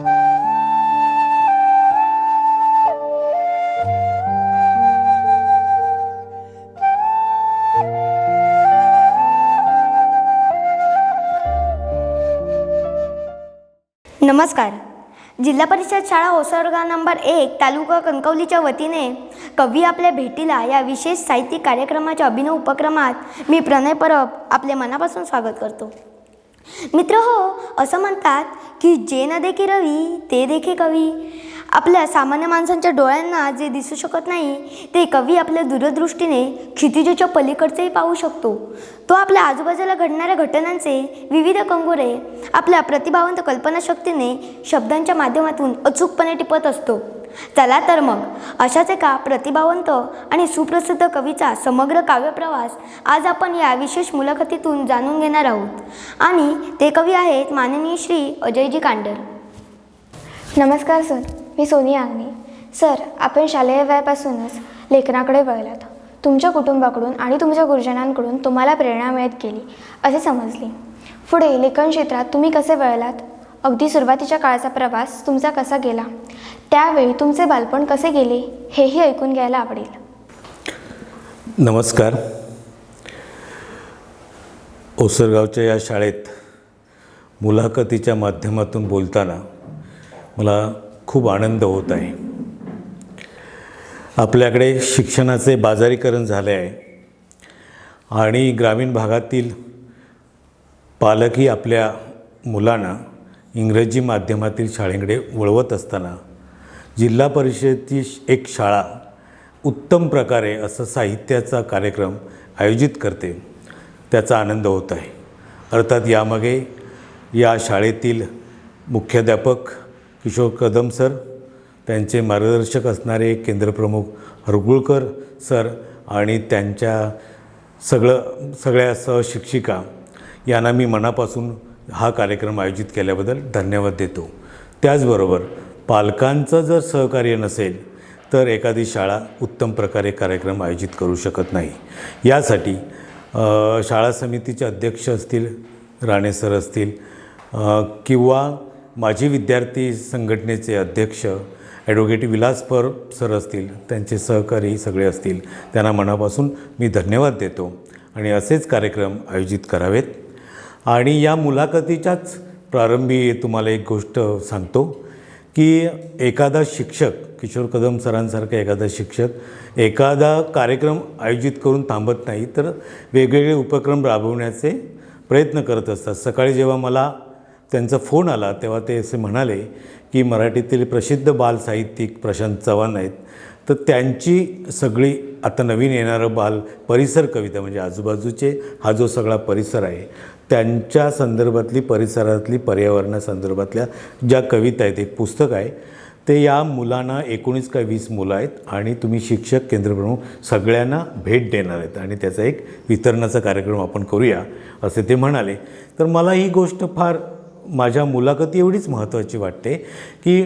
नमस्कार. जिल्हा परिषद शाळा ओसरगाव नंबर 1 तालुका कणकवलीच्या वतीने कवी आपल्या भेटीला या विशेष साहित्यिक कार्यक्रमाच्या अभिनव उपक्रमात मी प्रणय परब आपले मनापासून स्वागत करतो. मित्र हो, असं म्हणतात की जे न देखे रवी ते देखे कवी. आपल्या सामान्य माणसांच्या डोळ्यांना जे दिसू शकत नाही ते कवी आपल्या दूरदृष्टीने क्षितिजेच्या पलीकडचेही पाहू शकतो. तो आपल्या आजूबाजूला घडणाऱ्या घटनांचे विविध कंगोरे आपल्या प्रतिभावंत कल्पनाशक्तीने शब्दांच्या माध्यमातून अचूकपणे टिपत असतो. चला तर मग अशाच एका प्रतिभावंत आणि सुप्रसिद्ध कवीचा समग्र काव्यप्रवास आज आपण या विशेष मुलाखतीतून जाणून घेणार आहोत. आणि ते कवी आहेत माननीय श्री अजयजी कांडर. नमस्कार सर, मी सोनिया आंगणे. सर, आपण शालेय वयापासूनच लेखनाकडे वळलात. तुमच्या कुटुंबाकडून आणि तुमच्या गुरुजनांकडून तुम्हाला प्रेरणा मिळत गेली असे समजले. पुढे लेखन क्षेत्रात तुम्ही कसे वळलात? अगदी सुरुवातीच्या काळाचा प्रवास तुमचा कसा गेला? त्यावेळी तुमचे बालपण कसे गेले हेही ऐकून घ्यायला आवडेल. नमस्कार. ओसरगावच्या या शाळेत मुलाखतीच्या माध्यमातून बोलताना मला खूप आनंद होत आहे. आपल्याकडे शिक्षणाचे बाजारीकरण झाले आहे आणि ग्रामीण भागातील पालकही आपल्या मुलांना इंग्रजी माध्यमातील शाळेकडे वळवत असताना जिल्हा परिषदेची एक शाळा उत्तम प्रकारे असं साहित्याचा कार्यक्रम आयोजित करते, त्याचा आनंद होत आहे. अर्थात यामागे या शाळेतील मुख्याध्यापक किशोर कदम सर, त्यांचे मार्गदर्शक असणारे केंद्रप्रमुख हरगुळकर सर आणि त्यांच्या सगळ्या सहशिक्षिका यांना मी मनापासून हा कार्यक्रम आयोजित केल्याबद्दल धन्यवाद देतो. त्याचबरोबर पालकांचं जर सहकार्य नसेल तर एखादी शाळा उत्तम प्रकारे कार्यक्रम आयोजित करू शकत नाही. यासाठी शाळा समितीचे अध्यक्ष असतील, राणे सर असतील, किंवा माजी विद्यार्थी संघटनेचे अध्यक्ष ॲडव्होकेट विलास परब सर असतील, त्यांचे सहकारी सगळे असतील, त्यांना मनापासून मी धन्यवाद देतो आणि असेच कार्यक्रम आयोजित करावेत. आणि या मुलाखतीच्याच प्रारंभी तुम्हाला एक गोष्ट सांगतो की एखादा शिक्षक, किशोर कदम सरांसारखा एखादा शिक्षक एखादा कार्यक्रम आयोजित करून थांबत नाही, तर वेगवेगळे उपक्रम राबवण्याचे प्रयत्न करत असतात. सकाळी जेव्हा मला त्यांचा फोन आला तेव्हा ते असे म्हणाले की मराठीतील प्रसिद्ध बालसाहित्यिक प्रशांत चव्हाण आहेत, तर त्यांची सगळी आता नवीन येणारं बाल परिसर कविता म्हणजे आजूबाजूचे हा जो सगळा परिसर आहे त्यांच्या संदर्भातली, परिसरातली, पर्यावरणासंदर्भातल्या ज्या कविता आहेत, एक पुस्तक आहे ते या मुलांना 19 का 20 मुलं आहेत आणि तुम्ही शिक्षक, केंद्रप्रमुख सगळ्यांना भेट देणार आहेत आणि त्याचा एक वितरणाचा कार्यक्रम आपण करूया असे ते म्हणाले. तर मला ही गोष्ट फार माझ्या मुलाखती एवढीच महत्त्वाची वाटते की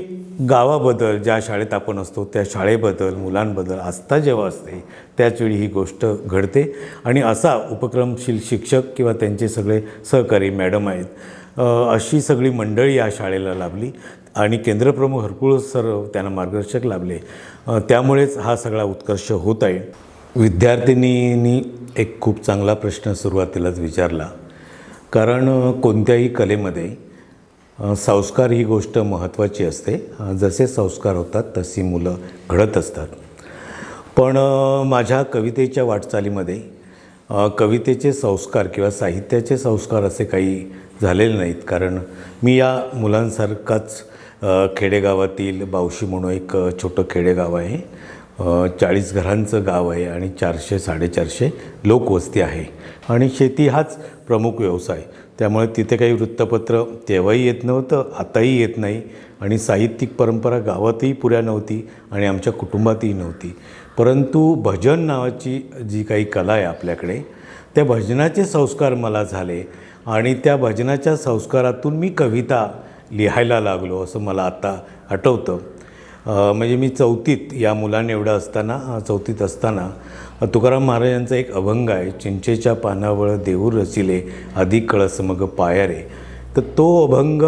गावाबद्दल, ज्या शाळेत आपण असतो त्या शाळेबद्दल, मुलांबद्दल आस्था जेव्हा असते त्याचवेळी ही गोष्ट घडते. आणि असा उपक्रमशील शिक्षक किंवा त्यांचे सगळे सहकारी मॅडम आहेत, अशी सगळी मंडळी या शाळेला लाभली आणि केंद्रप्रमुख हरकुळ सर त्यांना मार्गदर्शक लाभले. त्यामुळेच हा सगळा उत्कर्ष होत आहे. विद्यार्थिनींनी एक खूप चांगला प्रश्न सुरुवातीलाच विचारला, कारण कोणत्याही कलेमध्ये संस्कार ही गोष्ट महत्त्वाची असते. जसे संस्कार होतात तशी मुलं घडत असतात. पण माझ्या कवितेच्या वाटचालीमध्ये कवितेचे संस्कार किंवा साहित्याचे संस्कार असे काही झालेले नाहीत, कारण मी या मुलांसारखाच खेडेगावातील बावशी म्हणून एक छोटं खेडेगाव आहे, 40 घरांचं गाव आहे आणि 400-450 लोकवस्ती आहे आणि शेती हाच प्रमुख व्यवसाय. त्यामुळे तिथे काही वृत्तपत्र तेव्हाही येत नव्हतं, आताही येत नाही आणि साहित्यिक परंपरा गावातही पुऱ्या नव्हती आणि आमच्या कुटुंबातही नव्हती. परंतु भजन नावाची जी काही कला आहे आपल्याकडे, त्या भजनाचे संस्कार मला झाले आणि त्या भजनाच्या संस्कारातून मी कविता लिहायला लागलो असं मला आता आठवतं. म्हणजे मी 4थीत या मुलांनी एवढं असताना, 4थीत असताना तुकाराम महाराजांचा एक अभंग आहे, चिंचेच्या पानावळ देऊर रचिले आधी कळस मग पाया रे. तर तो अभंग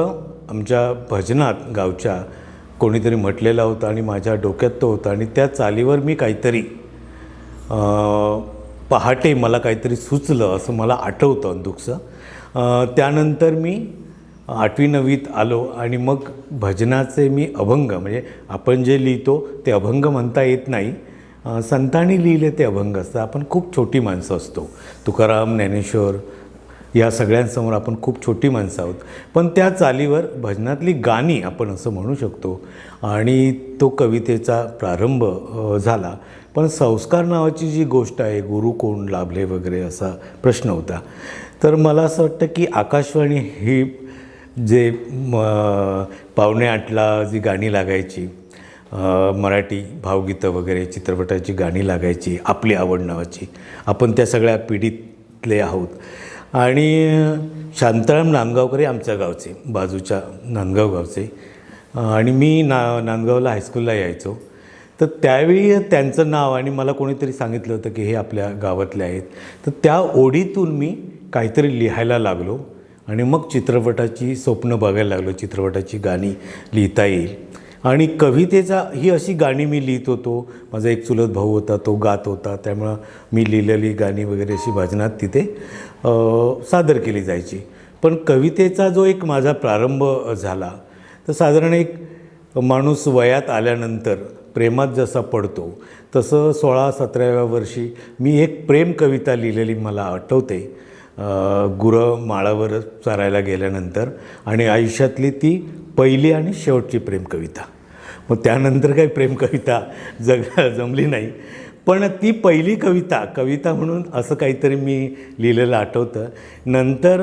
आमच्या भजनात गावच्या कोणीतरी म्हटलेला होता आणि माझ्या डोक्यात तो होता आणि त्या चालीवर मी काहीतरी पहाटे मला काहीतरी सुचलं असं मला आठवतं अंदुकसं. त्यानंतर मी 8वी-9वीत आलो आणि मग भजनाचे मी अभंग म्हणजे आपण जे लिहितो ते अभंग म्हणता येत नाही, संतांनी लिहिले ते अभंग असतात. आपण खूप छोटी माणसं असतो, तुकाराम, ज्ञानेश्वर या सगळ्यांसमोर आपण खूप छोटी माणसं आहोत. पण त्या चालीवर भजनातली गाणी आपण असं म्हणू शकतो आणि तो कवितेचा प्रारंभ झाला. पण संस्कार नावाची जी गोष्ट आहे, गुरु कोण लाभले वगैरे असा प्रश्न होता. तर मला असं वाटतं की आकाशवाणी ही जे 7:45ला जी गाणी लागायची, मराठी भावगीतं वगैरे चित्रपटाची गाणी लागायची, आपली आवड नावाची, आपण त्या सगळ्या पिढीतले आहोत. आणि शांताराम नांदगावकर आमच्या गावचे, बाजूच्या नांदगाव गावचे, आणि मी नांदगावला हायस्कूलला यायचो. तर त्यावेळी त्यांचं नाव आणि मला कोणीतरी सांगितलं होतं की हे आपल्या गावातले आहेत. तर त्या ओढीतून मी काहीतरी लिहायला लागलो आणि मग चित्रपटाची स्वप्न बघायला लागलो, चित्रपटाची गाणी लिहिता येईल. आणि कवितेचा ही अशी गाणी मी लिहित होतो. माझा एक चुलत भाऊ होता, तो गात होता, त्यामुळं मी लिहिलेली गाणी वगैरे अशी भजनात तिथे सादर केली जायची. पण कवितेचा जो एक माझा प्रारंभ झाला, तर साधारण एक माणूस वयात आल्यानंतर प्रेमात जसा पडतो तसं 16-17व्या वर्षी मी एक प्रेम कविता लिहिलेली मला आठवते, गुरं माळावर चरायला गेल्यानंतर, आणि आयुष्यातली ती पहिली आणि शेवटची प्रेम कविता. मग त्यानंतर काही प्रेम कविता जमली नाही, पण ती पहिली कविता म्हणून असं काहीतरी मी लिहिलेलं आठवतं. नंतर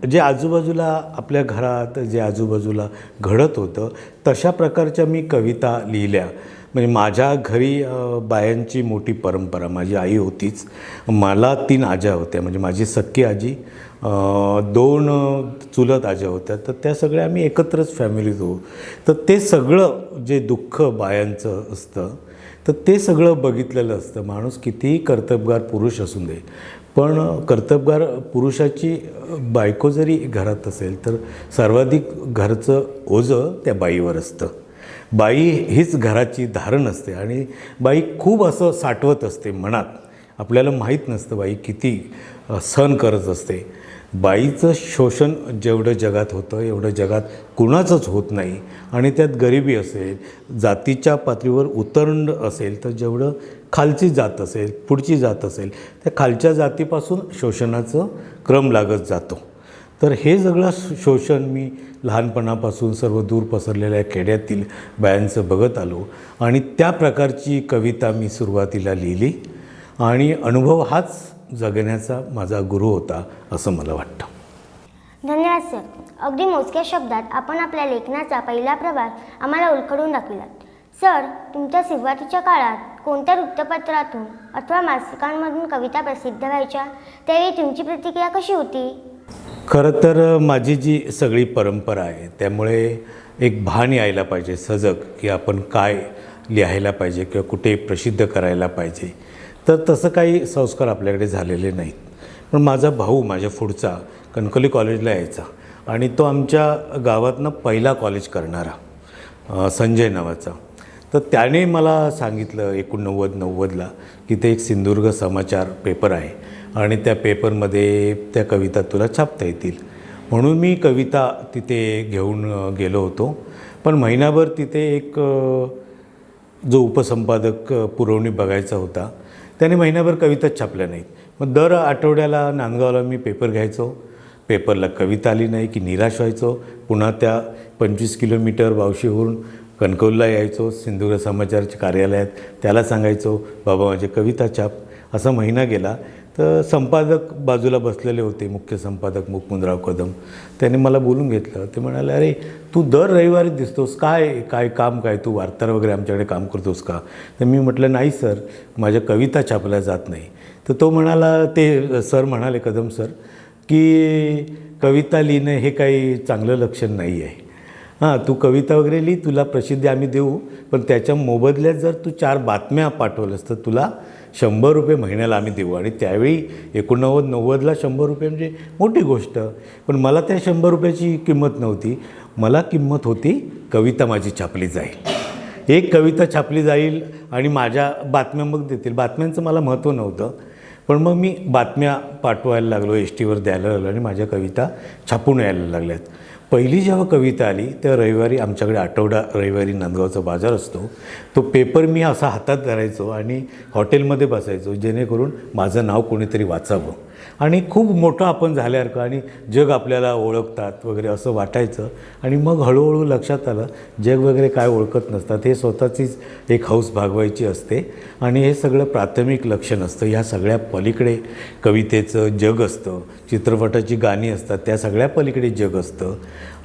जे आजूबाजूला आपल्या घरात जे आजूबाजूला घडत होतं तशा प्रकारच्या मी कविता लिहिल्या. म्हणजे माझ्या घरी बायांची मोठी परंपरा, माझी आई होतीच, मला 3 आज्या होत्या, म्हणजे माझी सख्खी आजी, 2 चुलत आज्या होत्या, तर त्या सगळ्या आम्ही एकत्रच फॅमिलीत होऊ. तर ते सगळं जे दुःख बायांचं असतं तर ते सगळं बघितलेलं असतं. माणूस कितीही कर्तबगार पुरुष असून दे, पण कर्तबगार पुरुषाची बायको जरी घरात असेल तर सर्वाधिक घरचं ओझं त्या बाईवर असतं. बाई हीच घराची धारण असते आणि बाई खूप असं साठवत असते मनात. आपल्याला माहीत नसतं बाई किती सहन करत असते. बाईचं शोषण जेवढं जगात होतं एवढं जगात कुणाचंच होत नाही. आणि त्यात गरिबी असेल, जातीच्या पातळीवर उतरंड असेल, तर जेवढं खालची जात असेल, पुढची जात असेल, त्या खालच्या जातीपासून शोषणाचं क्रम लागत जातो. तर हे सगळं शोषण मी लहानपणापासून सर्व दूर पसरलेल्या खेड्यातील बायांचं बघत आलो आणि त्या प्रकारची कविता मी सुरुवातीला लिहिली. आणि अनुभव हाच जगण्याचा माझा गुरु होता असं मला वाटतं. धन्यवाद सर. अगदी मोजक्या शब्दात आपण आपल्या लेखनाचा पहिला प्रवास आम्हाला उलगडून दाखविलात. सर, तुमच्या सुरुवातीच्या काळात कोणत्या वृत्तपत्रातून अथवा मासिकांमधून कविता प्रसिद्ध व्हायच्या, त्यावेळी तुमची प्रतिक्रिया कशी होती? खरं तर माझी जी सगळी परंपरा आहे त्यामुळे एक भान यायला पाहिजे सजग, की आपण काय लिहायला पाहिजे किंवा कुठे प्रसिद्ध करायला पाहिजे. तर तसं काही संस्कार आपल्याकडे झालेले नाहीत. पण माझा भाऊ माझ्या पुढचा कणकवली कॉलेजला यायचा आणि तो आमच्या गावातनं पहिला कॉलेज करणारा संजय नावाचा. तर त्याने मला सांगितलं 89-90ला की ते एक सिंधुदुर्ग समाचार पेपर आहे आणि त्या पेपरमध्ये त्या कविता तुला छापता येतील. म्हणून मी कविता तिथे घेऊन गेलो होतो. पण महिनाभर तिथे एक जो उपसंपादक पुरवणी बघायचा होता त्याने महिनाभर कविताच छापल्या नाहीत. मग दर आठवड्याला नांदगावला मी पेपर घ्यायचो. पेपरला कविता आली नाही की निराश व्हायचो. पुन्हा त्या 25 किलोमीटर वावशीवरून कणकवलीला यायचो, सिंधुदुर्ग समाचारच्या कार्यालयात, त्याला सांगायचो बाबा माझी कविता छाप. असा महिना गेला. तर संपादक बाजूला बसलेले होते, मुख्य संपादक मुकुंदराव कदम. त्याने मला बोलून घेतलं. ते म्हणाले, अरे तू दर रविवारी दिसतोस, काय काम काय, तू वार्ताहर वगैरे आमच्याकडे काम करतोस का? तर मी म्हटलं नाही सर, माझ्या कविता छापल्या जात नाही. तर तो म्हणाला, ते सर म्हणाले, कदम सर, की कविता लिहिणं हे काही चांगलं लक्षण नाही आहे. हां तू कविता वगैरे लिही, तुला प्रसिद्धी आम्ही देऊ, पण त्याच्या मोबदल्यात जर तू 4 बातम्या पाठवलंस तर तुला 100 रुपये महिन्याला आम्ही देऊ. आणि त्यावेळी 89-90ला 100 रुपये म्हणजे मोठी गोष्ट. पण मला त्या 100 रुपयाची किंमत नव्हती. मला किंमत होती कविता माझी छापली जाईल, एक कविता छापली जाईल आणि माझ्या बातम्या मग देतील. बातम्यांचं मला महत्त्व नव्हतं, पण मग मी बातम्या पाठवायला लागलो, एस टीवर द्यायला लागलो आणि माझ्या कविता छापून यायला लागल्यात. पहिली जेव्हा कविता आली त्या रविवारी आमच्याकडे आठवडा रविवारी नांदगावचा बाजार असतो, तो पेपर मी असा हातात धरायचो आणि हॉटेलमध्ये बसायचो जेणेकरून माझं नाव कोणीतरी वाचावं आणि खूप मोठं आपण झाल्यासारखं आणि जग आपल्याला ओळखतात वगैरे असं वाटायचं. आणि मग हळूहळू लक्षात आलं जग वगैरे काय ओळखत नसतात, हे स्वतःचीच एक हौस भागवायची असते आणि हे सगळं प्राथमिक लक्ष नसतं. ह्या सगळ्या पलीकडे कवितेचं जग असतं, चित्रपटाची गाणी असतात, त्या सगळ्या पलीकडे जग असतं.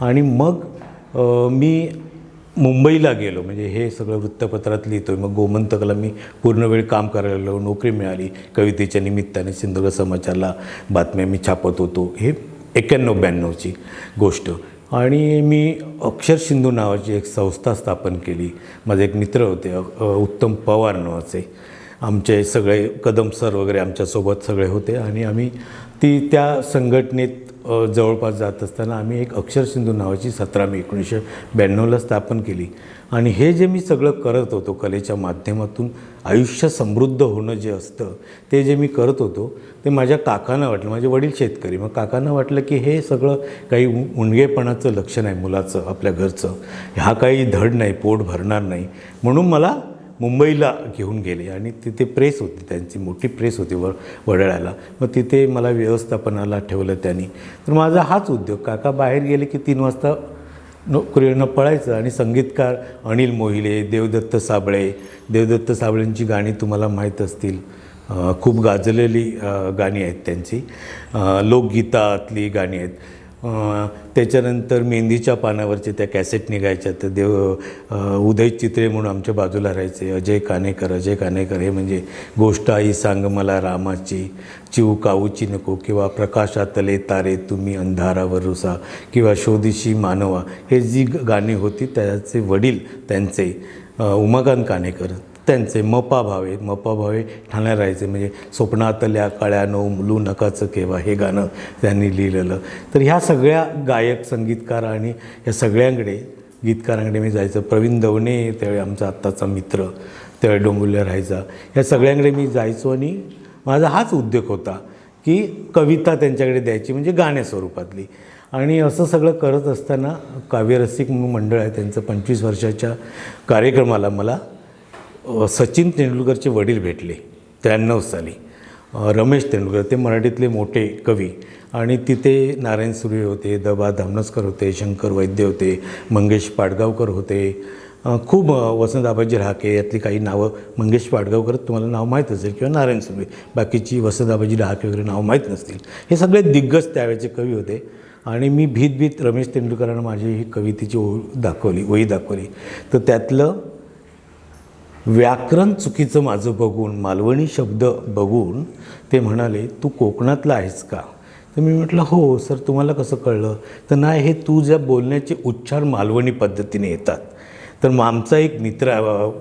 आणि मग मी मुंबईला गेलो, म्हणजे हे सगळं वृत्तपत्रात लिहितो आहे. मग गोमंतकला मी पूर्ण वेळ काम करायला लागलो, नोकरी मिळाली कवितेच्या निमित्ताने. सिंधुदुर्ग समाचारला बातम्या मी छापत होतो. हे 91-92ची गोष्ट. आणि मी अक्षर सिंधू नावाची एक संस्था स्थापन केली. माझे एक मित्र होते उत्तम पवार नावाचे, आमचे सगळे कदम सर वगैरे आमच्यासोबत सगळे होते आणि आम्ही त्या संघटनेत जवळपास जात असताना आम्ही एक अक्षर सिंधू नावाची 17 मे 1992ला स्थापन केली. आणि हे जे मी सगळं करत होतो कलेच्या माध्यमातून आयुष्य समृद्ध होणं जे असतं ते जे मी करत होतो ते माझ्या काकांना वाटलं. माझे वडील शेतकरी, मग काकांना वाटलं की हे सगळं काही मुणगेपणाचं लक्षण आहे मुलाचं, आपल्या घरचं, हा काही धड नाही, पोट भरणार नाही. म्हणून मला मुंबईला घेऊन गेले आणि तिथे प्रेस होती, त्यांची मोठी प्रेस होती वडाळ्याला. मग तिथे मला व्यवस्थापनाला ठेवलं त्यांनी. तर माझा हाच उद्योग. काका बाहेर गेले की 3 वाजता नोकरीवरनं पळायचं आणि संगीतकार अनिल मोहिले, देवदत्त साबळेंची गाणी तुम्हाला माहीत असतील, खूप गाजलेली गाणी आहेत त्यांची, लोकगीतातली गाणी आहेत. त्याच्यानंतर मेहंदीच्या पानावरचे त्या कॅसेट निघायच्या, तर उदय चित्रे म्हणून आमच्या बाजूला राहायचे, अजय कानेकर हे म्हणजे गोष्ट आई सांग मला रामाची, चिऊ काऊची नको, किंवा प्रकाशातले तारे तुम्ही अंधारावर रुसा, किंवा शोधिशी मानवा, हे जी गाणी होती त्याचे वडील त्यांचे उमाकांत कानेकर, त्यांचे मप्पा भावे ठाण्यात राहायचे, म्हणजे स्वप्नातल्या काळ्यानो मुलू नकाचं केव्हा हे गाणं त्यांनी लिहिलेलं. तर ह्या सगळ्या गायक संगीतकार आणि ह्या सगळ्यांकडे गीतकारांकडे मी जायचं. प्रवीण दवणे त्यावेळी आमचा आत्ताचा मित्र, त्यावेळी डोंबिवलीला राहायचा, ह्या सगळ्यांकडे मी जायचो आणि माझा हाच उद्योग होता की कविता त्यांच्याकडे द्यायची, म्हणजे गाण्या स्वरूपातली. आणि असं सगळं करत असताना काव्यरसिक म्हणून मंडळ आहे त्यांचं 25 वर्षाच्या कार्यक्रमाला मला सचिन तेंडुलकरचे वडील भेटले 93 साली. रमेश तेंडुलकर ते मराठीतले मोठे कवी, आणि तिथे नारायण सुर्वे होते, दबा धामनसकर होते, शंकर वैद्य होते, मंगेश पाडगावकर होते, खूप वसंत आबाजी रहाके, यातली काही नावं, मंगेश पाडगावकर तुम्हाला नाव माहीत असेल, किंवा नारायण सुर्वे, बाकीची वसंत आबाजी रहाके वगैरे नाव माहीत नसतील. हे सगळे दिग्गज त्यावेळेचे कवी होते. आणि मी भीत रमेश तेंडुलकरांना माझी ही कवितेची वही दाखवली. तर त्यातलं व्याकरण चुकीचं माझं बघून, मालवणी शब्द बघून ते म्हणाले तू कोकणातला आहेस का? तर मी म्हटलं हो सर, तुम्हाला कसं कळलं? तर नाही, हे तू ज्या बोलण्याचे उच्चार मालवणी पद्धतीने येतात. तर मग आमचा एक मित्र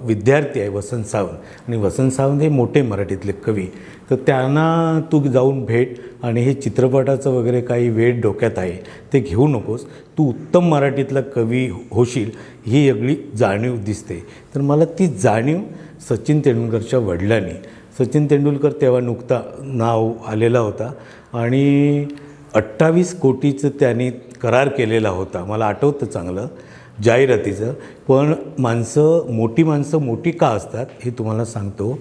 विद्यार्थी आहे वसंत सावंत, आणि वसंत सावंत हे मोठे मराठीतले कवी, तर त्यांना तू जाऊन भेट आणि हे चित्रपटाचं वगैरे काही वेळ डोक्यात आहे ते घेऊ नकोस, तू उत्तम मराठीतला कवी होशील ही वेगळी जाणीव दिसते. तर मला ती जाणीव सचिन तेंडुलकरच्या वडिलांनी, सचिन तेंडुलकर तेव्हा नुकता नाव आलेला होता आणि 28 कोटीचं त्यांनी करार केलेला होता, मला आठवतं चांगलं, जाहिरातीचं. पण मोठी माणसं मोठी का असतात हे तुम्हाला सांगतो.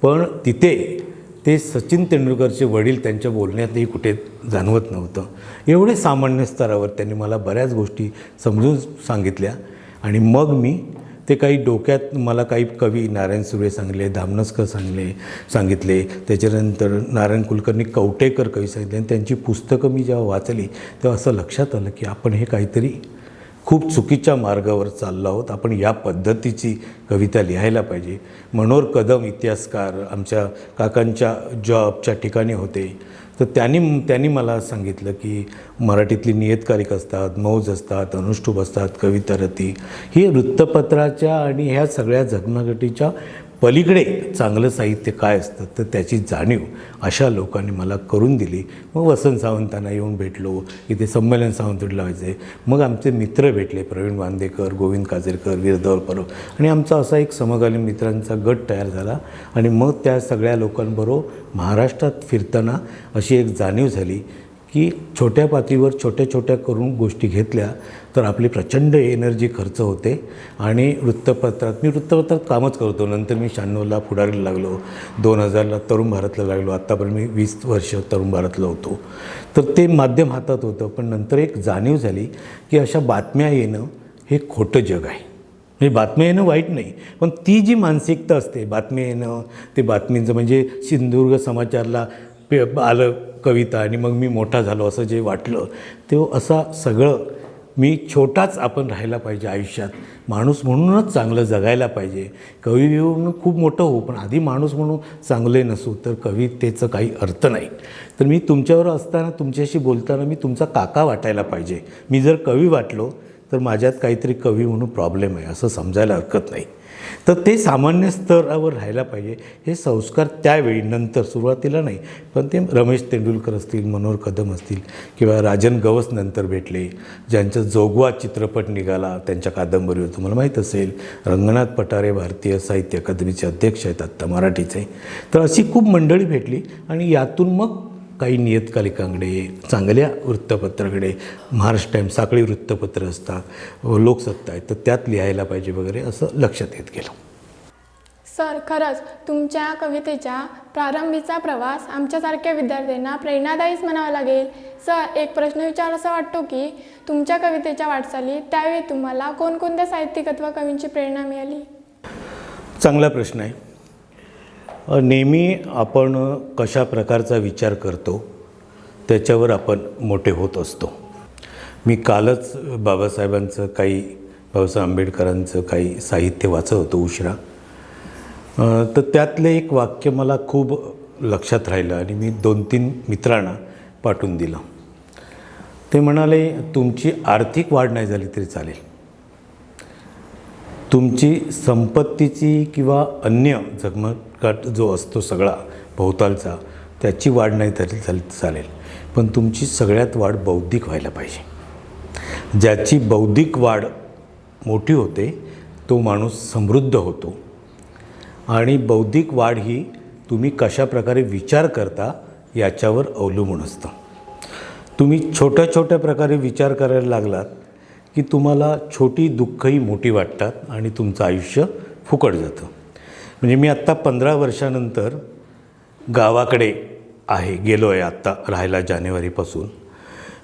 पण तिथे ते सचिन तेंडुलकरचे वडील त्यांच्या बोलण्यातही कुठे जाणवत नव्हतं. एवढे सामान्य स्तरावर त्यांनी मला बऱ्याच गोष्टी समजून सांगितल्या. आणि मग मी ते काही डोक्यात मला काही कवी नारायण सुर्वे सांगले, धामनसकर सांगितले, त्याच्यानंतर नारायण कुलकर्णी, कवटेकर कवी सांगितले, आणि त्यांची पुस्तकं मी जेव्हा वाचली तेव्हा असं लक्षात आलं की आपण हे काहीतरी खूप चुकीच्या मार्गावर चाललो आहोत. आपण या पद्धतीची कविता लिहायला पाहिजे. मनोहर कदम इतिहासकार आमच्या काकांच्या जॉबच्या ठिकाणी होते, तर त्यांनी मला सांगितलं की मराठीतली नियतकालिक असतात, मौज असतात, अनुष्टुप असतात, कवितारती, ही वृत्तपत्राच्या आणि ह्या सगळ्या झगमगाटीच्या पलीकडे चांगलं साहित्य काय असतं तर त्याची जाणीव अशा लोकांनी मला करून दिली. मग वसंत सावंतांना येऊन भेटलो, इथे संमेलन सावंतवाडीला व्हायचे. मग आमचे मित्र भेटले, प्रवीण वांदेकर, गोविंद काजेरकर, वीरधर परब, आणि आमचा असा एक समकालीन मित्रांचा गट तयार झाला. आणि मग त्या सगळ्या लोकांबरोबर महाराष्ट्रात फिरताना अशी एक जाणीव झाली की छोट्या पातळीवर छोट्या करून गोष्टी घेतल्या तर आपली प्रचंड एनर्जी खर्च होते. आणि मी वृत्तपत्रात कामच करतो. नंतर मी 96ला पुढारीला लागलो, 2000ला तरुण भारतला लागलो, आत्तापर्यंत मी 20 वर्ष तरुण भारतला होतो. तर ते माध्यम हातात होतं. पण नंतर एक जाणीव झाली की अशा बातम्या येणं हे खोटं जग आहे. म्हणजे बातम्या येणं वाईट नाही, पण ती जी मानसिकता असते बातम्या येणं, ते बातमींचं म्हणजे सिंधुदुर्ग समाचारला आलं कविता आणि मग मी मोठा झालो असं जे वाटलं, ते असं सगळं मी छोटाच आपण राहायला पाहिजे आयुष्यात. माणूस म्हणूनच चांगलं जगायला पाहिजे. कवी म्हणून खूप मोठं होऊ, पण आधी माणूस म्हणून चांगले नसू तर कवितेचं काही अर्थ नाही. तर मी तुमच्यावर असताना, तुमच्याशी बोलताना मी तुमचा काका वाटायला पाहिजे. मी जर कवी वाटलो तर माझ्यात काहीतरी कवी म्हणून प्रॉब्लेम आहे असं समजायला हरकत नाही. तर ते सामान्य स्तरावर राहायला पाहिजे. हे संस्कार त्यावेळी, नंतर सुरुवातीला नाही, पण ते रमेश तेंडुलकर असतील, मनोहर कदम असतील किंवा राजन गवस नंतर भेटले, ज्यांचा जोगवा चित्रपट निघाला त्यांच्या कादंबरीवर, तुम्हाला माहीत असेल. रंगनाथ पठारे भारतीय साहित्य अकादमीचे अध्यक्ष आहेत आत्ता मराठीचे. तर अशी खूप मंडळी भेटली आणि यातून मग काही नियतकालिकांकडे, चांगल्या वृत्तपत्राकडे, महाराष्ट्र टाइम्स, साखळी वृत्तपत्र असतात, लोकसत्ता आहे, तर त्यात लिहायला पाहिजे वगैरे असं लक्षात येत गेलं. सर, खरंच तुमच्या कवितेच्या प्रारंभीचा प्रवास आमच्यासारख्या विद्यार्थ्यांना प्रेरणादायीच म्हणावा लागेल. सर, एक प्रश्न विचारावा वाटतो की तुमच्या कवितेच्या वाटचाली त्यावेळी तुम्हाला कोणकोणत्या साहित्यिक अथवा कवींची प्रेरणा मिळाली? चांगला प्रश्न आहे. नेहमी आपण कशा प्रकारचा विचार करतो त्याच्यावर आपण मोठे होत असतो. मी कालच बाबासाहेब आंबेडकरांचं काही साहित्य वाचत होतो उशिरा. तर त्यातले एक वाक्य मला खूप लक्षात राहिलं आणि मी 2-3 मित्रांना पाठवून दिलं. ते म्हणाले, तुमची आर्थिक वाढ नाही झाली तरी चालेल, तुमची संपत्तीची किंवा अन्य झगमगाट जो असतो सगळा भोवतालचा, त्याची वाढ नाही झाली चालेल, पण तुमची सगळ्यात वाढ बौद्धिक व्हायला पाहिजे. ज्याची बौद्धिक वाढ मोठी होते तो माणूस समृद्ध होतो. आणि बौद्धिक वाढ ही तुम्ही कशा प्रकारे विचार करता याच्यावर अवलंबून असतं. तुम्ही छोट्या प्रकारे विचार करायला लागलात की तुम्हाला छोटी दुःखही मोठी वाटतात आणि तुमचं आयुष्य फुकट जातं. म्हणजे मी आत्ता 15 वर्षानंतर गावाकडे गेलो आहे आत्ता राहायला जानेवारीपासून.